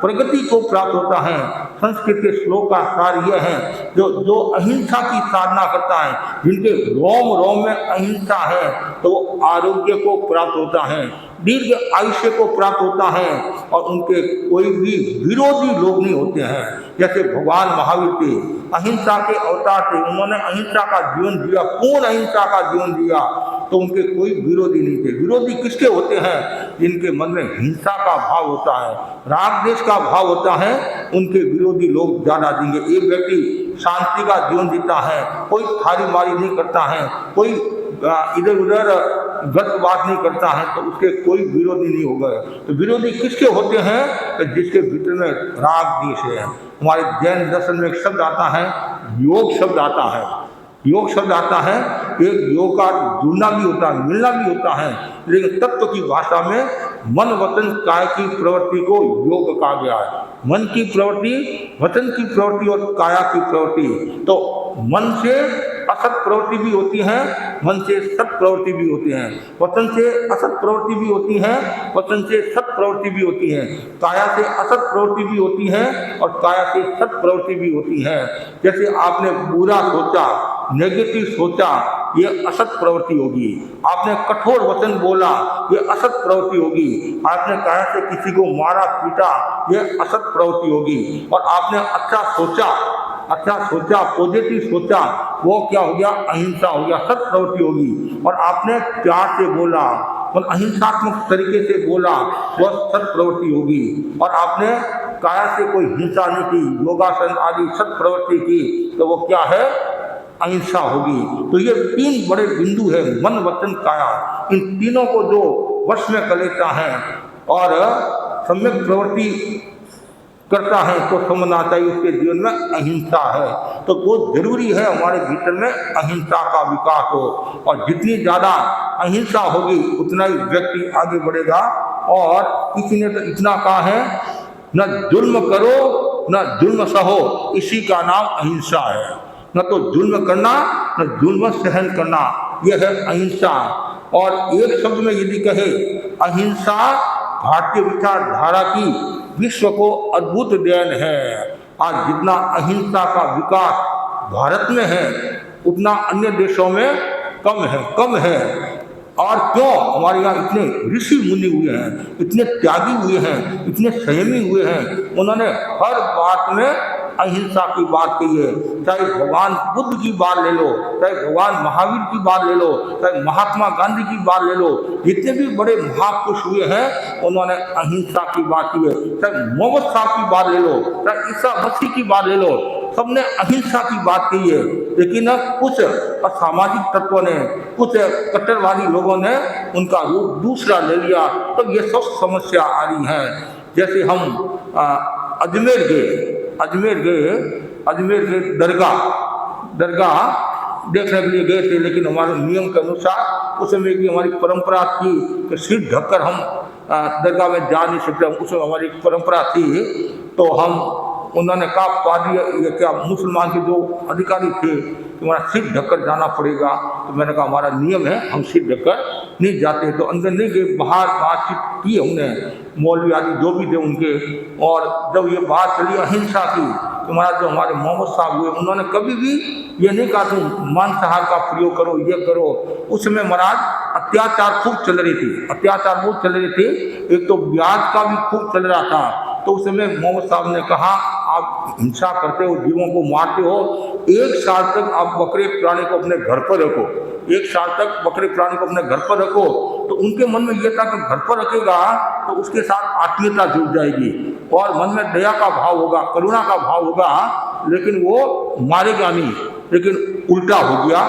प्रगति को प्राप्त होता है। संस्कृत के श्लोक का सार यह है, जो अहिंसा की साधना करता है, जिनके रोम रोम में अहिंसा है, तो वो आरोग्य को प्राप्त होता है, दीर्घ आयुष्य को प्राप्त होता है और उनके कोई भी विरोधी लोग नहीं होते हैं। जैसे भगवान महावीर थे, अहिंसा के अवतार थे, उन्होंने अहिंसा का जीवन जिया, पूर्ण अहिंसा का जीवन जिया, तो उनके कोई विरोधी नहीं थे। विरोधी किसके होते हैं? जिनके मन में हिंसा का भाव होता है, राग देश का भाव होता है, उनके विरोधी लोग ज्यादा देंगे। एक व्यक्ति शांति का जीवन जीता है, कोई थारी मारी नहीं करता है, कोई इधर उधर गलत बात नहीं करता है, तो उसके कोई विरोधी नहीं होगा। तो विरोधी किसके होते हैं? तो जिसके भीतर में राग देश है। हमारे जैन दर्शन में एक शब्द आता है, योग शब्द आता है। योग शब्द आता है, एक योग का जुड़ना भी होता है, मिलना भी होता है, लेकिन तत्व की भाषा में मन वचन काय की प्रवृत्ति को योग कहा गया है। मन की प्रवृत्ति, वचन की प्रवृत्ति और काया की प्रवृत्ति। तो मन से असत प्रवृत्ति भी होती है, मन से सत प्रवृत्ति भी होती है, वचन से असत प्रवृत्ति भी होती है, वचन से सत प्रवृत्ति भी होती है, काया से असत प्रवृत्ति भी होती है और काया से सत प्रवृत्ति भी होती है। जैसे आपने बुरा सोचा, नेगेटिव सोचा, ये असत प्रवृत्ति होगी। आपने कठोर वचन बोला, ये असत प्रवृत्ति होगी। आपने काया से किसी को मारा पीटा, ये असत प्रवृत्ति होगी। और आपने अच्छा सोचा, पॉजिटिव सोचा, वो क्या हो गया? अहिंसा हो गया, सत प्रवृत्ति होगी। और आपने प्यार से बोला और अहिंसात्मक तरीके से बोला, वह सत प्रवृत्ति होगी। और आपने काया से कोई हिंसा नहीं की, योगासन आदि सत प्रवृत्ति की, तो वो क्या है? अहिंसा होगी। तो ये तीन बड़े बिंदु है, मन वचन काया। इन तीनों को जो वश में कर लेता है और सम्यक प्रवृत्ति करता है तो समझना चाहिए उसके जीवन में अहिंसा है। तो बहुत जरूरी है हमारे भीतर में अहिंसा का विकास हो, और जितनी ज़्यादा अहिंसा होगी उतना ही व्यक्ति आगे बढ़ेगा। और किसी ने तो इतना कहा है, न जुल्म करो न जुल्म सहो, इसी का नाम अहिंसा है। न तो जुल्म करना न जुल्म सहन करना, यह है अहिंसा। और एक शब्द में यदि कहे, अहिंसा भारतीय विचारधारा की विश्व को अद्भुत देन है। आज जितना अहिंसा का विकास भारत में है उतना अन्य देशों में कम है। और क्यों? हमारे यहाँ इतने ऋषि मुनि हुए हैं, इतने त्यागी हुए हैं, इतने संयमी हुए हैं, उन्होंने हर बात में अहिंसा की बात कही है। चाहे भगवान बुद्ध की बात ले लो, चाहे भगवान महावीर की बात ले लो, चाहे महात्मा गांधी की बात ले लो, जितने भी बड़े महापुरुष हुए हैं उन्होंने अहिंसा की बात की है। चाहे मोहम्मद साहब की बात ले लो, चाहे ईसा मसीह की बात ले लो, सबने अहिंसा की बात कही है। लेकिन कुछ असामाजिक तत्वों ने, कुछ कट्टरवादी लोगों ने उनका रूप दूसरा ले लिया, तो ये सब समस्या आ रही है। जैसे हम अजमेर गए दरगाह देखने के लिए गए थे, लेकिन हमारे नियम के अनुसार उस समय की हमारी परंपरा थी कि सिर ढककर हम दरगाह में जा नहीं सकते। उसमें हमारी परंपरा थी, तो उन्होंने कहा, पादरी ये क्या मुसलमान के जो अधिकारी थे, तुम्हारा सिर ढककर जाना पड़ेगा। तो मैंने कहा हमारा नियम है, हम सिर ढककर नहीं जाते। तो अंदर नहीं गए, बाहर बातचीत की हमने, मौलवी आदि जो भी थे उनके। और जब ये बात चली अहिंसा की, तुम्हारा जो हमारे मोहम्मद साहब हुए, उन्होंने कभी भी ये नहीं कहा तुम मांसाहार का प्रयोग करो, ये करो। उस समय महाराज अत्याचार खूब चल रही थी, अत्याचार बहुत चल रहे थे, एक तो ब्याज का भी खूब चल रहा था। तो उस समय मोहम्मद साहब ने कहा, आप हिंसा करते हो, जीवों को मारते हो, 1 साल तक आप बकरे प्राणी को अपने घर पर रखो, 1 साल तक बकरे प्राणी को अपने घर पर रखो। तो उनके मन में यह था कि घर पर रखेगा तो उसके साथ आत्मीयता जुड़ जाएगी और मन में दया का भाव होगा, करुणा का भाव होगा, लेकिन वो मारेगा नहीं। लेकिन उल्टा हो गया।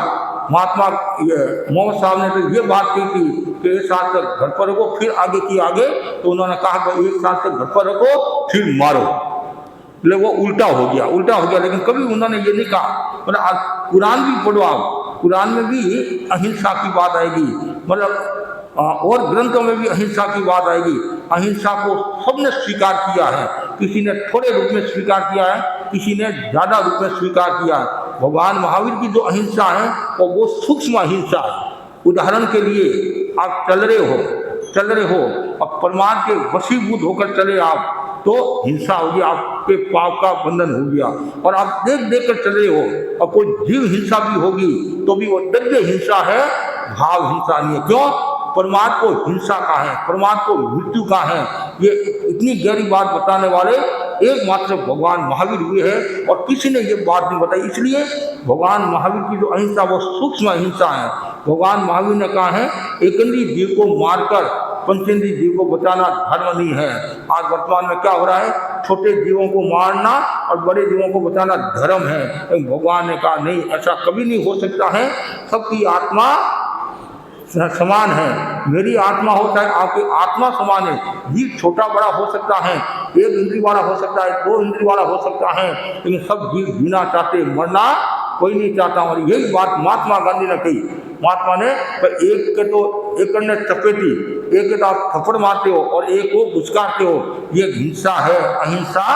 महात्मा मोहम्मद साहब ने तो ये बात की थी कि 1 साल तक घर पर रखो, फिर आगे की आगे। तो उन्होंने कहा कि 1 साल तक घर पर रखो फिर मारो, लेकिन वो उल्टा हो गया। लेकिन कभी उन्होंने ये नहीं कहा। मतलब आज कुरान भी पढ़ो, आप कुरान में भी अहिंसा की बात आएगी, मतलब और ग्रंथों में भी अहिंसा की बात आएगी। अहिंसा को सबने स्वीकार किया है, किसी ने थोड़े रूप में स्वीकार किया है, किसी ने ज़्यादा रूप में स्वीकार किया है। भगवान महावीर की जो अहिंसा है वो बहुत सूक्ष्म अहिंसा है। उदाहरण के लिए आप चल रहे हो और परमार्थ के वशीभूत होकर चले आप, तो हिंसा होगी, आपके पाप का बंधन हो गया। और आप देख कर चल रहे हो और कोई जीव हिंसा भी होगी तो भी वो दंड हिंसा है, भाव हिंसा नहीं है। क्यों? परमात्मा को हिंसा का है, परमात्मा को मृत्यु का है। ये इतनी गहरी बात बताने वाले एकमात्र भगवान महावीर हुए हैं और किसी ने ये बात नहीं बताई। इसलिए भगवान महावीर की जो अहिंसा वो सूक्ष्म अहिंसा है। भगवान महावीर ने कहा है, एकंद्रीय जीव को मारकर पंचेंद्रीय जीव को बचाना धर्म नहीं है। आज वर्तमान में क्या हो रहा है, छोटे जीवों को मारना और बड़े जीवों को बचाना धर्म है। भगवान ने कहा नहीं, ऐसा कभी नहीं हो सकता है। सबकी आत्मा समान है, मेरी आत्मा हो चाहे आपकी आत्मा समान है। जीव छोटा बड़ा हो सकता है, 1 इंद्री वाला हो सकता है, 2 इंद्री वाला हो सकता है, लेकिन सब जीव जीना चाहते, मरना कोई नहीं चाहता। और यही बात महात्मा गांधी ने कही। महात्मा ने एक के तो एक ने चपेटी, एक के तो आप थप्पड़ मारते हो और एक को घुसकारते हो, ये हिंसा है, अहिंसा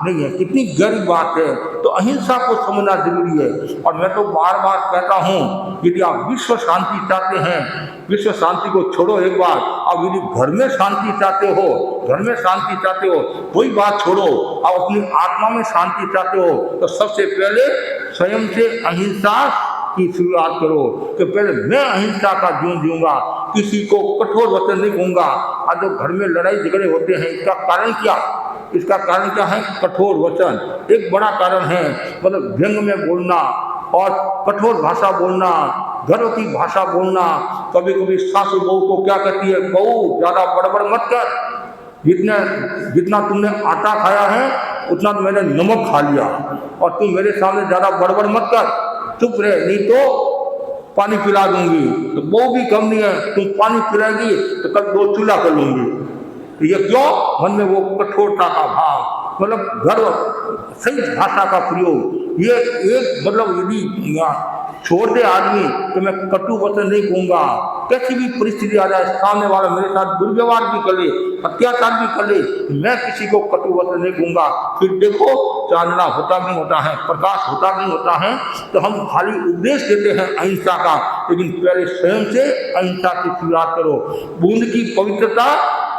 नहीं है। कितनी गहरी बात है। तो अहिंसा को समझना जरूरी है। और मैं तो बार बार कहता हूँ, यदि आप विश्व शांति चाहते हैं, विश्व शांति को छोड़ो एक बार, आप यदि घर में शांति चाहते हो, कोई बात छोड़ो, आप अपनी आत्मा में शांति चाहते हो, तो सबसे पहले स्वयं से अहिंसा की शुरुआत करो कि पहले मैं अहिंसा का जीवन जीऊंगा, किसी को कठोर वचन नहीं कहूँगा। आज जो घर में लड़ाई झगड़े होते हैं, इसका कारण क्या है? कठोर वचन एक बड़ा कारण है। मतलब व्यंग में बोलना और कठोर भाषा बोलना, गर्व की भाषा बोलना। कभी कभी सासू बहू को क्या कहती है, बहू ज़्यादा बड़बड़ मत कर, जितना तुमने आटा खाया है उतना तो मैंने नमक खा लिया, और तुम मेरे सामने ज़्यादा बड़बड़ मत कर, चुप रहे, नहीं तो पानी पिला दूंगी। तो बहू भी कम नहीं है, तुम पानी पिलाएगी तो कल 2 चूल्हा कर लूंगी। ये क्यों? मन में वो कठोरता का भाव। मतलब गर्व सही भाषा का प्रयोग, ये एक मतलब यदि छोड़ दे आदमी तो मैं कटु वचन नहीं कहूँगा, कैसी भी परिस्थिति आ जाए, सामने वाला मेरे साथ दुर्व्यवहार भी कर ले, अत्याचार भी कर ले, मैं किसी को कटु वचन नहीं कहूँगा। फिर देखो चांदना होता भी होता है, प्रकाश होता भी होता है। तो हम खाली उपदेश देते हैं अहिंसा का, लेकिन पहले स्वयं से अहिंसा की शुरुआत करो। बूंद की पवित्रता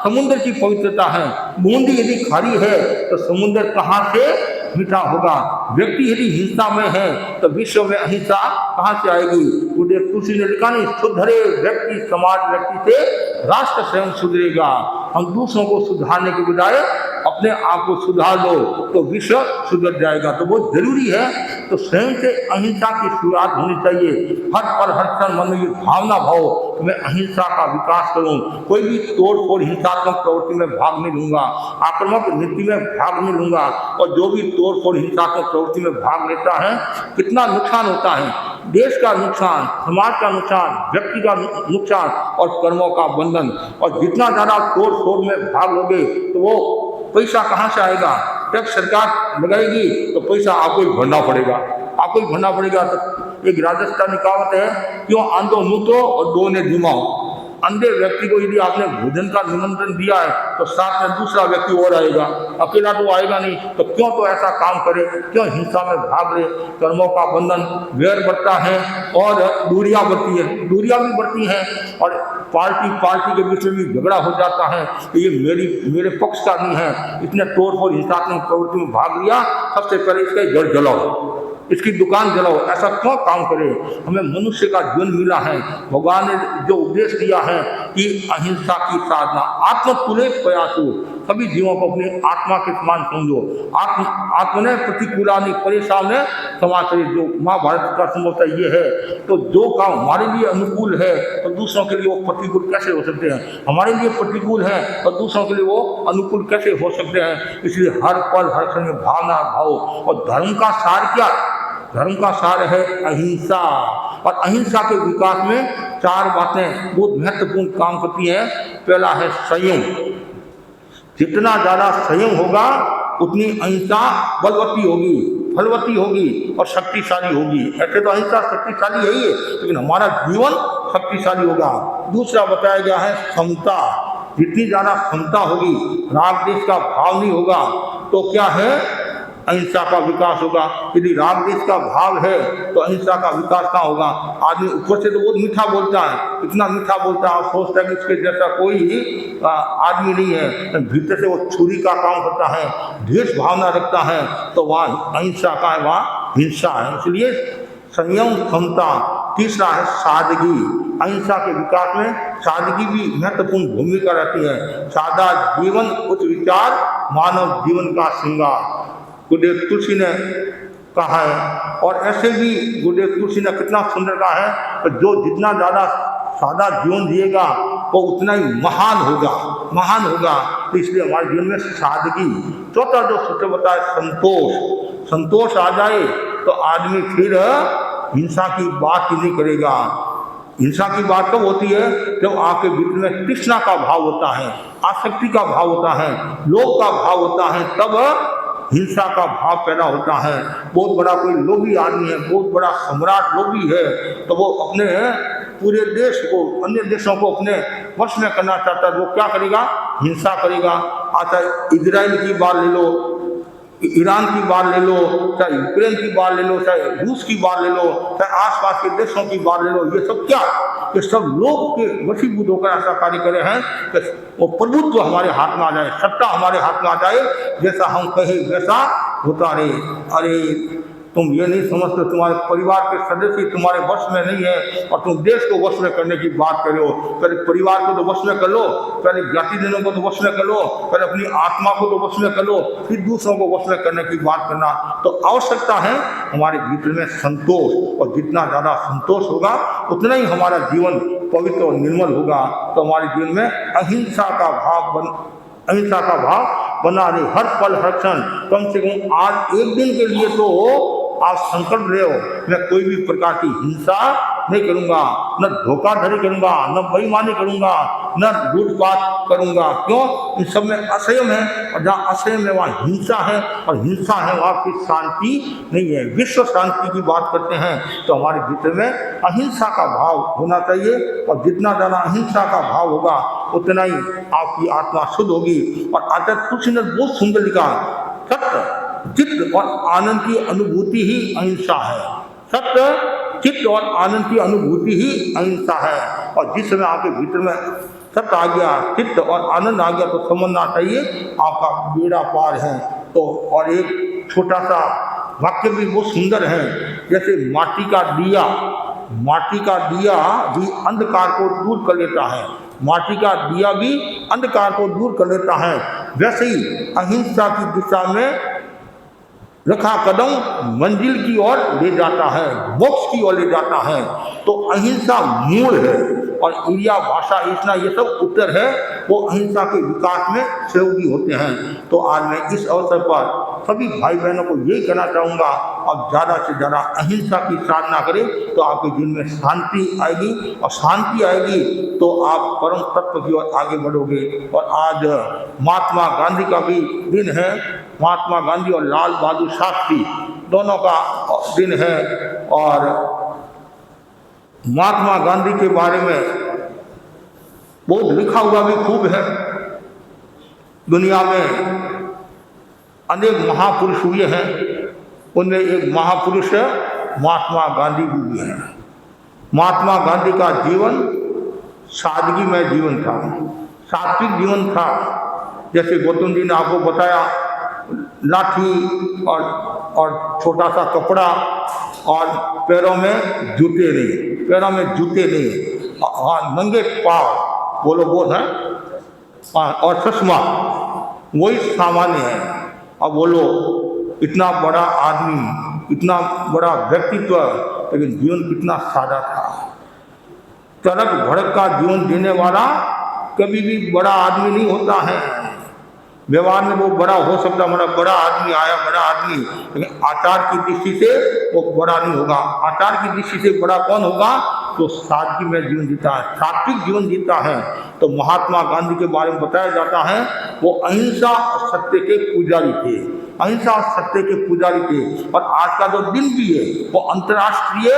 समुद्र की पवित्रता है। बूंद यदि खारी है तो समुद्र कहाँ से मीठा होगा। व्यक्ति यदि हिंसा में है तो विश्व में अहिंसा कहाँ से आएगी। गुरुदेव तुलसी ने लिखा नहीं, सुधरे व्यक्ति समाज व्यक्ति से राष्ट्र स्वयं सुधरेगा। हम दूसरों को सुधारने के बजाय अपने आप को सुधार लो तो विश्व सुधर जाएगा। तो बहुत जरूरी है, तो स्वयं से अहिंसा की शुरुआत होनी चाहिए। हर पल हर क्षण मन में ये भावना भाव कि मैं अहिंसा का विकास करूं, कोई भी तोड़ फोड़ हिंसात्मक प्रवृत्ति में भाग नहीं लूंगा, आक्रामक नीति में भाग नहीं लूंगा। और जो भी तोड़ फोड़ हिंसात्मक प्रवृत्ति में भाग लेता है कितना नुकसान होता है, देश का नुकसान, समाज का नुकसान, व्यक्ति का नुकसान और कर्मों का बंधन। और जितना ज्यादा तोड़ फोड़ में भाग लोगे तो वो पैसा कहाँ से आएगा। टैक्स सरकार लगाएगी तो पैसा आपको ही भरना पड़ेगा, आपको ही भरना पड़ेगा। तो एक राजस्थानी कहावत है, क्यों आंधो मुतो और दो ने दिमाओ। अंधे व्यक्ति को यदि आपने भोजन का निमंत्रण दिया है तो साथ में दूसरा व्यक्ति और आएगा, अकेला तो आएगा नहीं। तो क्यों तो ऐसा काम करे, क्यों हिंसा में भाग ले। कर्मों का बंधन, वैर बढ़ता है और दूरियां बढ़ती है, दूरियां भी बढ़ती हैं। और पार्टी के बीच में भी झगड़ा हो जाता है कि ये मेरे पक्ष का नहीं है, इसने तोड़ फोड़ हिंसात्मक प्रवृत्ति में भाग लिया, सबसे पहले इसका घर जलाओ, इसकी दुकान जलाओ। ऐसा क्यों काम करे। हमें मनुष्य का जीवन मिला है, भगवान ने जो उपदेश दिया है कि अहिंसा की साधना, आत्मतुले प्रयासो, सभी जीवों को अपनी आत्मा के समान समझो। आत्मने प्रतिकूलानि परेशान समाचार, जो महाभारत का संभवतः ये है। तो जो काम हमारे लिए अनुकूल है तो दूसरों के लिए वो प्रतिकूल कैसे हो सकते हैं, हमारे लिए प्रतिकूल है और दूसरों के लिए वो अनुकूल कैसे हो सकते हैं। इसलिए हर पल हर क्षण में भावना भाव। और धर्म का सार क्या, धर्म का सार है अहिंसा। और अहिंसा के विकास में चार बातें बहुत महत्वपूर्ण काम करती हैं। पहला है संयम, जितना ज्यादा संयम होगा उतनी अहिंसा बलवती होगी, फलवती होगी और शक्तिशाली होगी। ऐसे तो अहिंसा शक्तिशाली है ही है, लेकिन हमारा जीवन शक्तिशाली होगा। दूसरा बताया गया है समता, जितनी ज्यादा समता होगी, राग देश का भाव नहीं होगा तो क्या है, अहिंसा का विकास होगा। यदि राग देश का भाव है तो अहिंसा का विकास कहाँ होगा। आदमी ऊपर से तो बहुत मीठा बोलता है, इतना मीठा बोलता है और सोचता है कि उसके जैसा कोई आदमी नहीं है, भीतर से वो छुरी का काम करता है, द्वेष भावना रखता है, तो वहाँ अहिंसा का है, वहाँ हिंसा है। इसलिए संयम, क्षमता। तीसरा है सादगी, अहिंसा के विकास में सादगी भी महत्वपूर्ण भूमिका रहती है। सादा जीवन उच्च विचार, मानव जीवन का श्रृंगार, गुरुदेव तुलसी ने कहा है। और ऐसे भी गुरुदेव तुलसी ने कितना सुंदर कहा है कि जो जितना ज़्यादा सादा जीवन जिएगा वो उतना ही महान होगा, महान होगा। तो इसलिए हमारे जीवन में सादगी। चौथा जो सूत्र बताए संतोष, संतोष आ जाए तो आदमी फिर हिंसा की बात ही नहीं करेगा। हिंसा की बात कब होती है, जब आपके भीतर में तृष्णा का भाव होता है, आसक्ति का भाव होता है, लोभ का भाव होता है, तब हिंसा का भाव पैदा होता है। बहुत बड़ा कोई लोभी आदमी है, बहुत बड़ा सम्राट लोभी है, तो वो अपने पूरे देश को, अन्य देशों को अपने वश में करना चाहता है। वो क्या करेगा, हिंसा करेगा। आता इजराइल की बात ले लो, ईरान की बात ले लो, चाहे यूक्रेन की बात ले लो, चाहे रूस की बात ले लो, चाहे आसपास के देशों की बात ले लो, ये सब क्या, ये सब लोग के वशीभूत होकर ऐसा कार्य करे हैं कि वो प्रभुत्व हमारे हाथ में आ जाए, सत्ता हमारे हाथ में आ जाए, जैसा हम कहें वैसा होता रहे। अरे तुम ये नहीं समझते, तुम्हारे परिवार के सदस्य तुम्हारे वश में नहीं है और तुम देश को वश में करने की बात कर रहे हो। पहले परिवार को तो वश में कर लो, पहले जातिजनों को तो वश में कर लो, पहले अपनी आत्मा को तो वश में कर लो, फिर दूसरों को वश में करने की बात करना। तो आवश्यकता है हमारे भीतर में संतोष, और जितना ज़्यादा संतोष होगा उतना ही हमारा जीवन पवित्र और निर्मल होगा। तो हमारे जीवन में अहिंसा का भाव बना रहे, हर पल हर क्षण। कम से कम आज एक दिन के लिए तो आप संकल्प ले, मैं कोई भी प्रकार की हिंसा नहीं करूँगा, न धोखाधड़ी करूँगा, न बेईमानी करूँगा, न लूटपाट करूँगा। क्यों? इन सब में असंयम है, और जहाँ असंयम है वहाँ हिंसा है, और हिंसा है वहाँ की शांति नहीं है। विश्व शांति की बात करते हैं तो हमारे भीतर में अहिंसा का भाव होना चाहिए, और जितना ज़्यादा अहिंसा का भाव होगा उतना ही आपकी आत्मा शुद्ध होगी। और आचार्य तुलसी ने बहुत सुंदर लिखा, सत्य चित्त और आनंद की अनुभूति ही अहिंसा है। सत्य चित्त और आनंद की अनुभूति ही अहिंसा है। और जिस समय आपके भीतर में सत्य आ गया, चित्त और आनंद आ गया, तो समझना चाहिए आपका बेड़ा पार है। तो और एक छोटा सा वाक्य भी बहुत सुंदर है, जैसे माटी का दिया भी अंधकार को दूर कर लेता है, माटी का दिया भी अंधकार को दूर कर लेता है, वैसे ही अहिंसा की दिशा में रखा कदम मंजिल की ओर ले जाता है, मोक्ष की ओर ले जाता है। तो अहिंसा मूल है, और क्रिया भाषा ईष्णा ये सब उत्तर है, वो अहिंसा के विकास में सहयोगी होते हैं। तो आज मैं इस अवसर पर सभी भाई बहनों को यही कहना चाहूँगा, अब ज़्यादा से ज़्यादा अहिंसा की साधना करें तो आपके जीवन में शांति आएगी, और शांति आएगी तो आप परम तत्व की ओर आगे बढ़ोगे। और आज महात्मा गांधी का भी दिन है, महात्मा गांधी और लाल बहादुर शास्त्री दोनों का दिन है। और महात्मा गांधी के बारे में बहुत लिखा हुआ भी खूब है। दुनिया में अनेक महापुरुष हुए हैं, उनमें एक महापुरुष महात्मा गांधी भी हैं। महात्मा गांधी का जीवन सादगी में जीवन था, सात्विक जीवन था। जैसे गौतम जी ने आपको बताया, लाठी और छोटा सा कपड़ा, और पैरों में जूते नहीं, नंगे पाँव, बोलो है, और चश्मा, वही सामान्य है। अब बोलो, इतना बड़ा आदमी, इतना बड़ा व्यक्तित्व, लेकिन जीवन कितना सादा था। तड़क भड़क का जीवन जीने वाला कभी भी बड़ा आदमी नहीं होता है। व्यवहार में वो बड़ा हो सकता, हमारा बड़ा आदमी आया, बड़ा आदमी, लेकिन आचार की दृष्टि से वो बड़ा नहीं होगा। आचार की दृष्टि से बड़ा कौन होगा? तो सादगी में जीवन जीता है, सात्विक जीवन जीता है। तो महात्मा गांधी के बारे में बताया जाता है, वो अहिंसा और सत्य के पुजारी थे, अहिंसा और सत्य के पुजारी थे। और आज का जो दिन भी है वो अंतर्राष्ट्रीय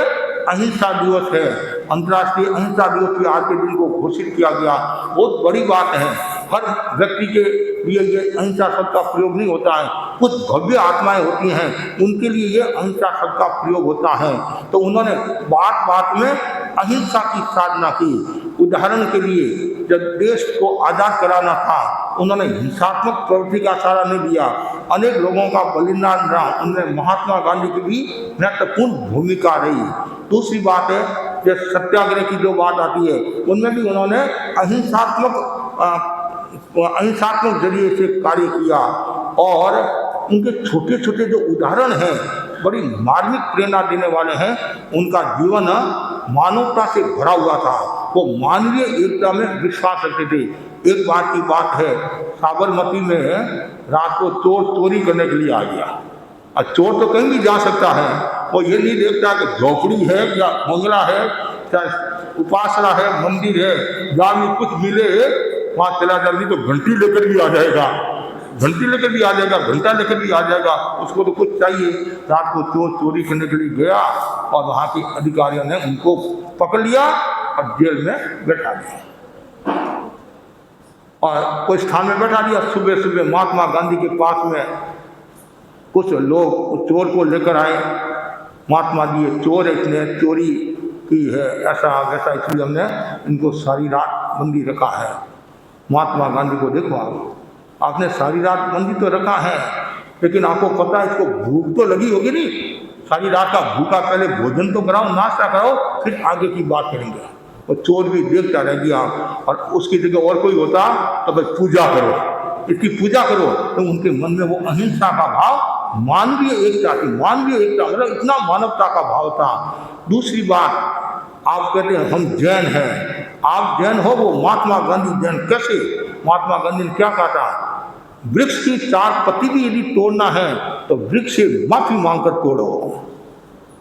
अहिंसा दिवस है। अंतर्राष्ट्रीय अहिंसा दिवस भी आज के दिन को घोषित किया गया, बहुत बड़ी बात है। हर व्यक्ति के लिए ये अहिंसा शब्द का प्रयोग नहीं होता है, कुछ भव्य आत्माएं होती हैं, उनके लिए ये अहिंसा शब्द का प्रयोग होता है। तो उन्होंने बात बात में अहिंसा की साधना की। उदाहरण के लिए, जब देश को आज़ाद कराना था, उन्होंने हिंसात्मक प्रवृत्ति का सहारा नहीं दिया, अनेक लोगों का बलिदान रहा, उनमें महात्मा गांधी की भी महत्वपूर्ण भूमिका रही। दूसरी बात है, जब सत्याग्रह की जो बात आती है, उनमें भी उन्होंने अहिंसात्मक जरिए से कार्य किया। और उनके छोटे छोटे जो उदाहरण हैं, बड़ी मार्मिक प्रेरणा देने वाले हैं। उनका जीवन मानवता से भरा हुआ था, वो मानवीय एकता में विश्वास रखते थे। एक बार की बात है, साबरमती में रात को चोर चोरी करने के लिए आ गया। और चोर तो कहीं भी जा सकता है, वो ये नहीं देखता कि झोपड़ी है या बंगला है, चाहे उपासना है, मंदिर है, जहाँ भी कुछ मिले वहाँ चला जाए। नहीं तो घंटी लेकर भी आ जाएगा, घंटी लेकर भी आ जाएगा, घंटा लेकर भी आ जाएगा, उसको तो कुछ चाहिए। रात को चोर चोरी करने के लिए गया, और वहाँ के अधिकारियों ने उनको पकड़ लिया और जेल में बैठा दिया, और कोई स्थान में बैठा दिया। सुबह सुबह महात्मा गांधी के पास में कुछ लोग चोर को लेकर आए। महात्मा जी, ये चोर है, इसने चोरी की है, ऐसा वैसा, इसलिए हमने इनको सारी रात बंदी रखा है। महात्मा गांधी को देखो, आपने सारी रात बंदी तो रखा है, लेकिन आपको पता है इसको भूख तो लगी होगी नहीं? सारी रात का भूखा, पहले भोजन तो कराओ, नाश्ता कराओ, फिर आगे की बात करेंगे। और चोर भी देखता रह गया, और उसकी जगह और कोई होता तो बस पूजा करो, इसकी पूजा करो। तो उनके मन में वो अहिंसा का भाव, मानवीय एकता थी, मानवीय एकता मतलब इतना मानवता का भाव था। दूसरी बात, आप कहते हैं हम जैन हैं, आप जैन हो, वो महात्मा गांधी जैन कैसे? महात्मा गांधी ने क्या कहा था? वृक्ष की 4 पत्ती भी यदि तोड़ना है तो वृक्ष से माफी मांगकर तोड़ो।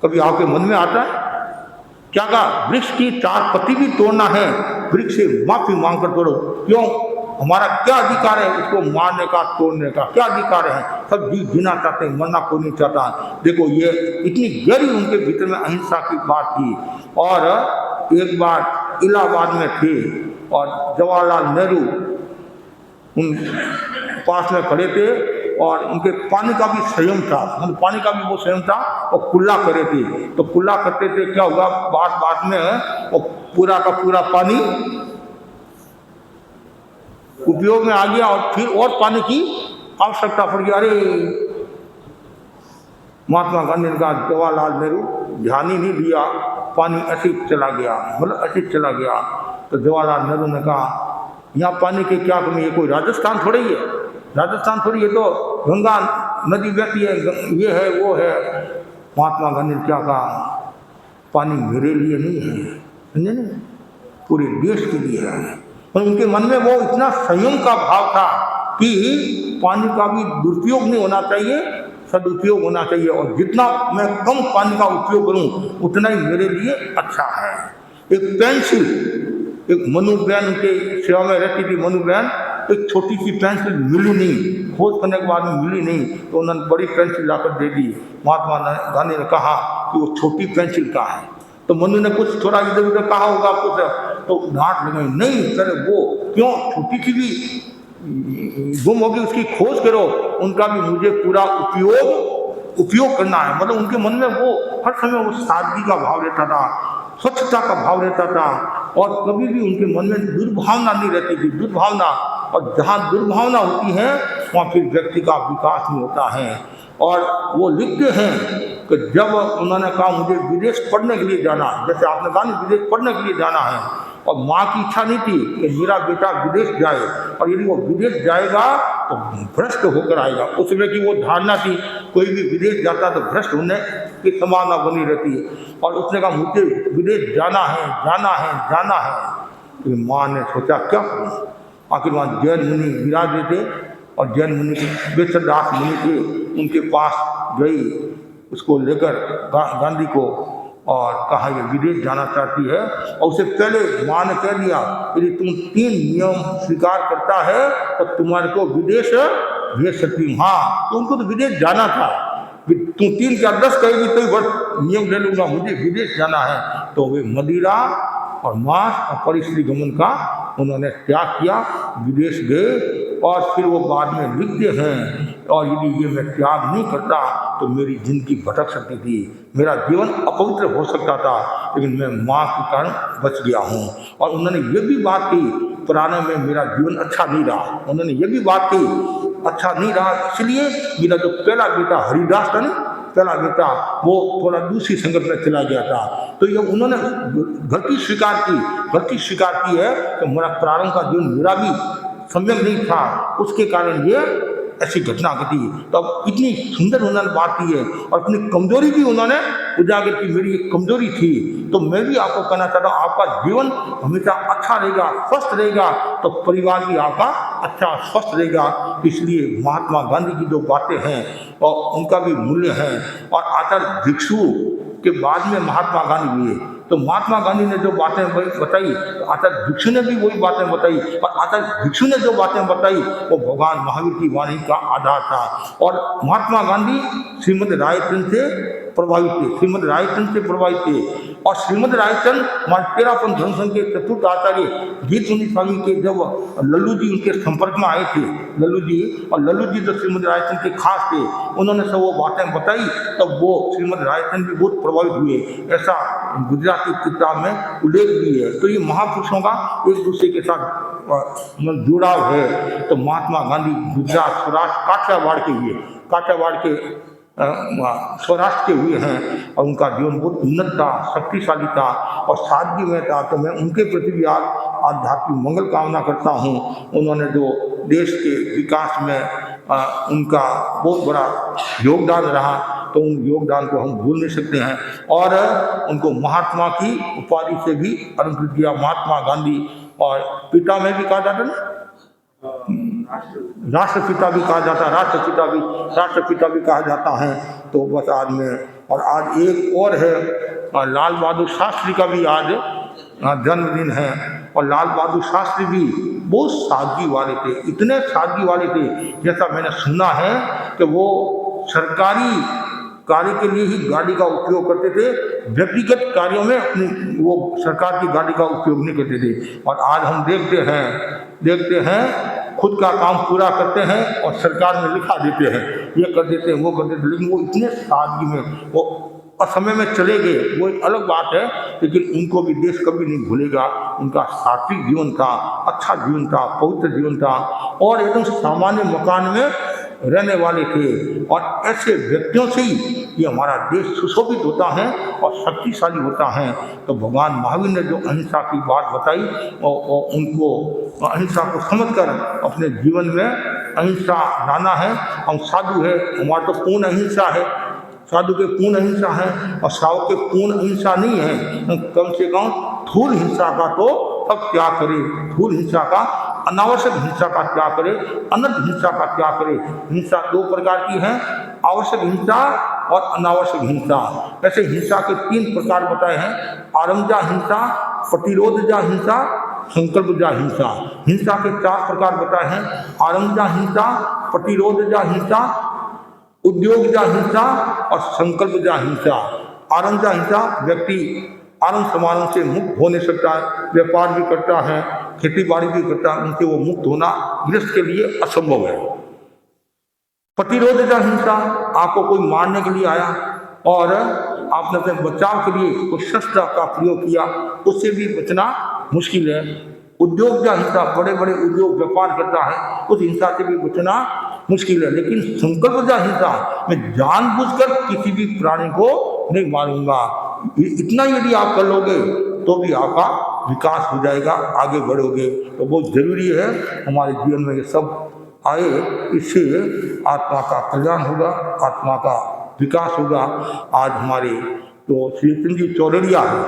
कभी आपके मन में आता है? क्या कहा, वृक्ष की 4 पत्ती भी तोड़ना है, वृक्ष से माफी मांगकर तोड़ो। क्यों? हमारा क्या अधिकार है उसको मारने का, तोड़ने का? क्या अधिकार है? सब जीना चाहते हैं, मरना कोई नहीं चाहता। देखो ये इतनी गहरी उनके भीतर में अहिंसा की बात थी। और एक बार इलाहाबाद में थे और जवाहरलाल नेहरू उन पास में खड़े थे और उनके पानी का भी संयम था, मतलब पानी का भी वो संयम था और कुल्ला करे थे। तो कुल्ला करते थे, क्या हुआ बात बात में वो पूरा का पूरा पानी उपयोग में आ गया और फिर और पानी की आवश्यकता पड़ गई। अरे महात्मा गांधी ने कहा, जवाहरलाल नेहरू ध्यान ही नहीं दिया, पानी ऐसे ही चला गया, मतलब ऐसे चला गया। तो जवाहरलाल नेहरू ने कहा, यहाँ पानी की क्या कमी है? कोई राजस्थान थोड़ी है, राजस्थान थोड़ी है, तो गंगा नदी बहती है, ये है वो है। महात्मा गांधी ने क्या कहा, पानी मेरे लिए नहीं है, समझे नहीं, पूरे देश के लिए है। और उनके मन में वो इतना संयम का भाव था कि पानी का भी दुरुपयोग नहीं होना चाहिए, सदुपयोग होना चाहिए, और जितना मैं कम पानी का उपयोग करूं उतना ही मेरे लिए अच्छा है। एक पेंसिल, एक मनु बहन उनके सेवा में रहती थी, मनु बहन, एक छोटी सी पेंसिल मिली नहीं, खोज करने के बाद में मिली नहीं, तो उन्होंने बड़ी पेंसिल लाकर दे दी। महात्मा गांधी ने कहा कि वो छोटी पेंसिल का है। तो मनु ने कुछ थोड़ा इधर उधर कहा होगा कुछ, तो डांट लगाई, नहीं सर वो क्यों, छोटी सी भी गुम होगी उसकी खोज करो, उनका भी मुझे पूरा उपयोग करना है। मतलब उनके मन में वो हर समय वो सादगी का भाव रहता था, स्वच्छता का भाव रहता था, और कभी भी उनके मन में दुर्भावना नहीं रहती थी, दुर्भावना। और जहाँ दुर्भावना होती है वहाँ फिर व्यक्ति का विकास नहीं होता है। और वो लिखते हैं कि जब उन्होंने कहा मुझे विदेश पढ़ने के लिए जाना, जैसे आपने कहा ना विदेश पढ़ने के लिए जाना है, और माँ की इच्छा नहीं थी कि मेरा बेटा विदेश जाए, और यदि वो विदेश जाएगा तो भ्रष्ट होकर आएगा। उस समय की वो धारणा थी, कोई भी विदेश जाता तो भ्रष्ट होने की संभावना बनी रहती है। और उसने कहा मुझे विदेश जाना है, जाना है, जाना है। तो माँ ने सोचा क्या करूँ, आखिर वहाँ जैन मुनि विराजे थे, और जैन मुनि बेसरदास मुनि थे, उनके पास गई, उसको लेकर गांधी को, और कहा ये विदेश जाना चाहती है। और उससे पहले माँ ने कह दिया यदि तुम 3 नियम स्वीकार करता है तो तुम्हारे को विदेश भेज सकती हूँ। हाँ, तो उनको तो विदेश जाना था, तुम 3 क्या 10 कहेगी तो बस नियम ले लूँगा, मुझे विदेश जाना है। तो वे मदिरा और मांस और परिस्थिति गमन का उन्होंने त्याग किया, विदेश गए। और फिर वो बाद में लिखते हैं, और यदि ये मैं त्याग नहीं करता तो मेरी जिंदगी भटक सकती थी, मेरा जीवन अपवित्र हो सकता था, लेकिन मैं माँ के कारण बच गया हूँ। और उन्होंने ये भी बात की, पुराने में मेरा जीवन अच्छा नहीं रहा, उन्होंने ये भी बात की अच्छा नहीं रहा, इसलिए मेरा जो पहला बेटा हरिदास था ना, पहला बेटा वो थोड़ा दूसरी संगत में चला गया था। तो ये उन्होंने गलती स्वीकार की है कि मेरा प्रारंभ का जीवन मेरा भी सम्यक नहीं था, उसके कारण ये ऐसी घटना घटी। तो अब इतनी सुंदर उन्होंने बात की है, और अपनी कमजोरी भी उन्होंने उजागर की, मेरी एक कमजोरी थी। तो मैं भी आपको कहना चाहता हूँ, आपका जीवन हमेशा अच्छा रहेगा, स्वस्थ रहेगा, तो परिवार भी आपका अच्छा स्वस्थ रहेगा। इसलिए महात्मा गांधी की जो बातें हैं और उनका भी मूल्य है। और आचार्य भिक्षु के बाद में महात्मा गांधी हुए, तो महात्मा गांधी ने जो बातें बताई, तो आचार्य भिक्षु ने भी वही बातें बताई, और आचार्य भिक्षु ने जो बातें बताई वो भगवान महावीर की वाणी का आधार था। और महात्मा गांधी श्रीमद रायचंद से प्रभावित थे, श्रीमद रायचंद से प्रभावित थे। और श्रीमद रायचंद हमारे तेरापन धर्म संघ के चतुर्थ आचार्य गीत मुनि स्वामी के जब लल्लू जी उनके संपर्क में आए थे, लल्लू जी, और लल्लू जी जो श्रीमद रायचंद के खास थे, उन्होंने सब वो बातें बताई, तब वो श्रीमद रायचंद भी बहुत प्रभावित हुए, ऐसा गुजराती किताब में उल्लेख भी है। तो ये महापुरुषों का एक दूसरे के साथ जुड़ाव है। तो महात्मा गांधी गुजरात सौराष्ट्र काठियावाड़ के हुए, काठियावाड़ के स्वराष्ट्र के हुए हैं, और उनका जीवन बहुत उन्नत था, शक्तिशाली था और सादगी में था। तो मैं उनके प्रति भी आध्यात्मिक मंगल कामना करता हूँ। उन्होंने जो देश के विकास में उनका बहुत बड़ा योगदान रहा, तो उन योगदान को हम भूल नहीं सकते हैं। और उनको महात्मा की उपाधि से भी अलंकृत किया, महात्मा गांधी, और पिता में भी कहा जाता ना, राष्ट्रपिता भी कहा जाता, राष्ट्रपिता भी कहा जाता है। तो बस आज में, और आज एक और है लाल बहादुर शास्त्री का भी आज जन्मदिन है। और लाल बहादुर शास्त्री भी बहुत सादगी वाले थे, इतने सादगी वाले थे, जैसा मैंने सुना है कि वो सरकारी कार्य के लिए ही गाड़ी का उपयोग करते थे, व्यक्तिगत कार्यों में अपनी वो सरकार की गाड़ी का उपयोग नहीं करते थे। और आज हम देखते हैं खुद का काम पूरा करते हैं और सरकार में लिखा देते हैं, ये कर देते हैं, वो कर देते हैं, लेकिन वो इतने सादगी में वो असमय में चले गए, वो एक अलग बात है, लेकिन उनको भी देश कभी नहीं भूलेगा। उनका सात्विक जीवन था, अच्छा जीवन था, पवित्र जीवन था, और एकदम सामान्य मकान में रहने वाले थे। और ऐसे व्यक्तियों से ही ये हमारा देश सुशोभित होता है और शक्तिशाली होता है। तो भगवान महावीर ने जो अहिंसा की बात बताई और उनको अहिंसा को समझकर अपने जीवन में अहिंसा लाना है। हम साधु है, हमारा तो पूर्ण अहिंसा है, साधु के पूर्ण अहिंसा है, और साधु के पूर्ण अहिंसा नहीं है। कम से कम थूल हिंसा का तो सब त्याग करे, थूल हिंसा का, अनावश्यक हिंसा का त्याग करे, अनंत हिंसा का त्याग करे। हिंसा दो प्रकार की है, आवश्यक हिंसा और अनावश्यक हिंसा। ऐसे हिंसा के 3 प्रकार बताए हैं, आरंभजा हिंसा, प्रतिरोधजा हिंसा, संकल्पजा हिंसा। हिंसा के 4 प्रकार बताए हैं, आरंभजा हिंसा, प्रतिरोधजा हिंसा, उद्योगजा हिंसा और संकल्पजा हिंसा। आरंभजा हिंसा, व्यक्ति आनंद समानंद से मुक्त हो नहीं सकता है, व्यापार भी करता है, खेती बाड़ी भी करता है, उनसे वो मुक्त होना गृहस्थ के लिए असंभव है। प्रतिरोधजा हिंसा, आपको कोई मारने के लिए आया और आपने अपने बचाव के लिए कोई शस्त्र का प्रयोग किया, उससे भी बचना मुश्किल है। उद्योगजा हिंसा, बड़े बड़े उद्योग व्यापार करता है, उस हिंसा से भी बचना मुश्किल है। लेकिन संकल्पजा हिंसा, मैं जानबूझकर किसी भी प्राणी को नहीं मारूंगा, इतना यदि आप कर लोगे तो भी आपका विकास हो जाएगा, आगे बढ़ोगे। तो बहुत जरूरी है हमारे जीवन में ये सब आए, इससे आत्मा का कल्याण होगा, आत्मा का विकास होगा। आज हमारे तो श्री चंद्र जी चौरड़िया है,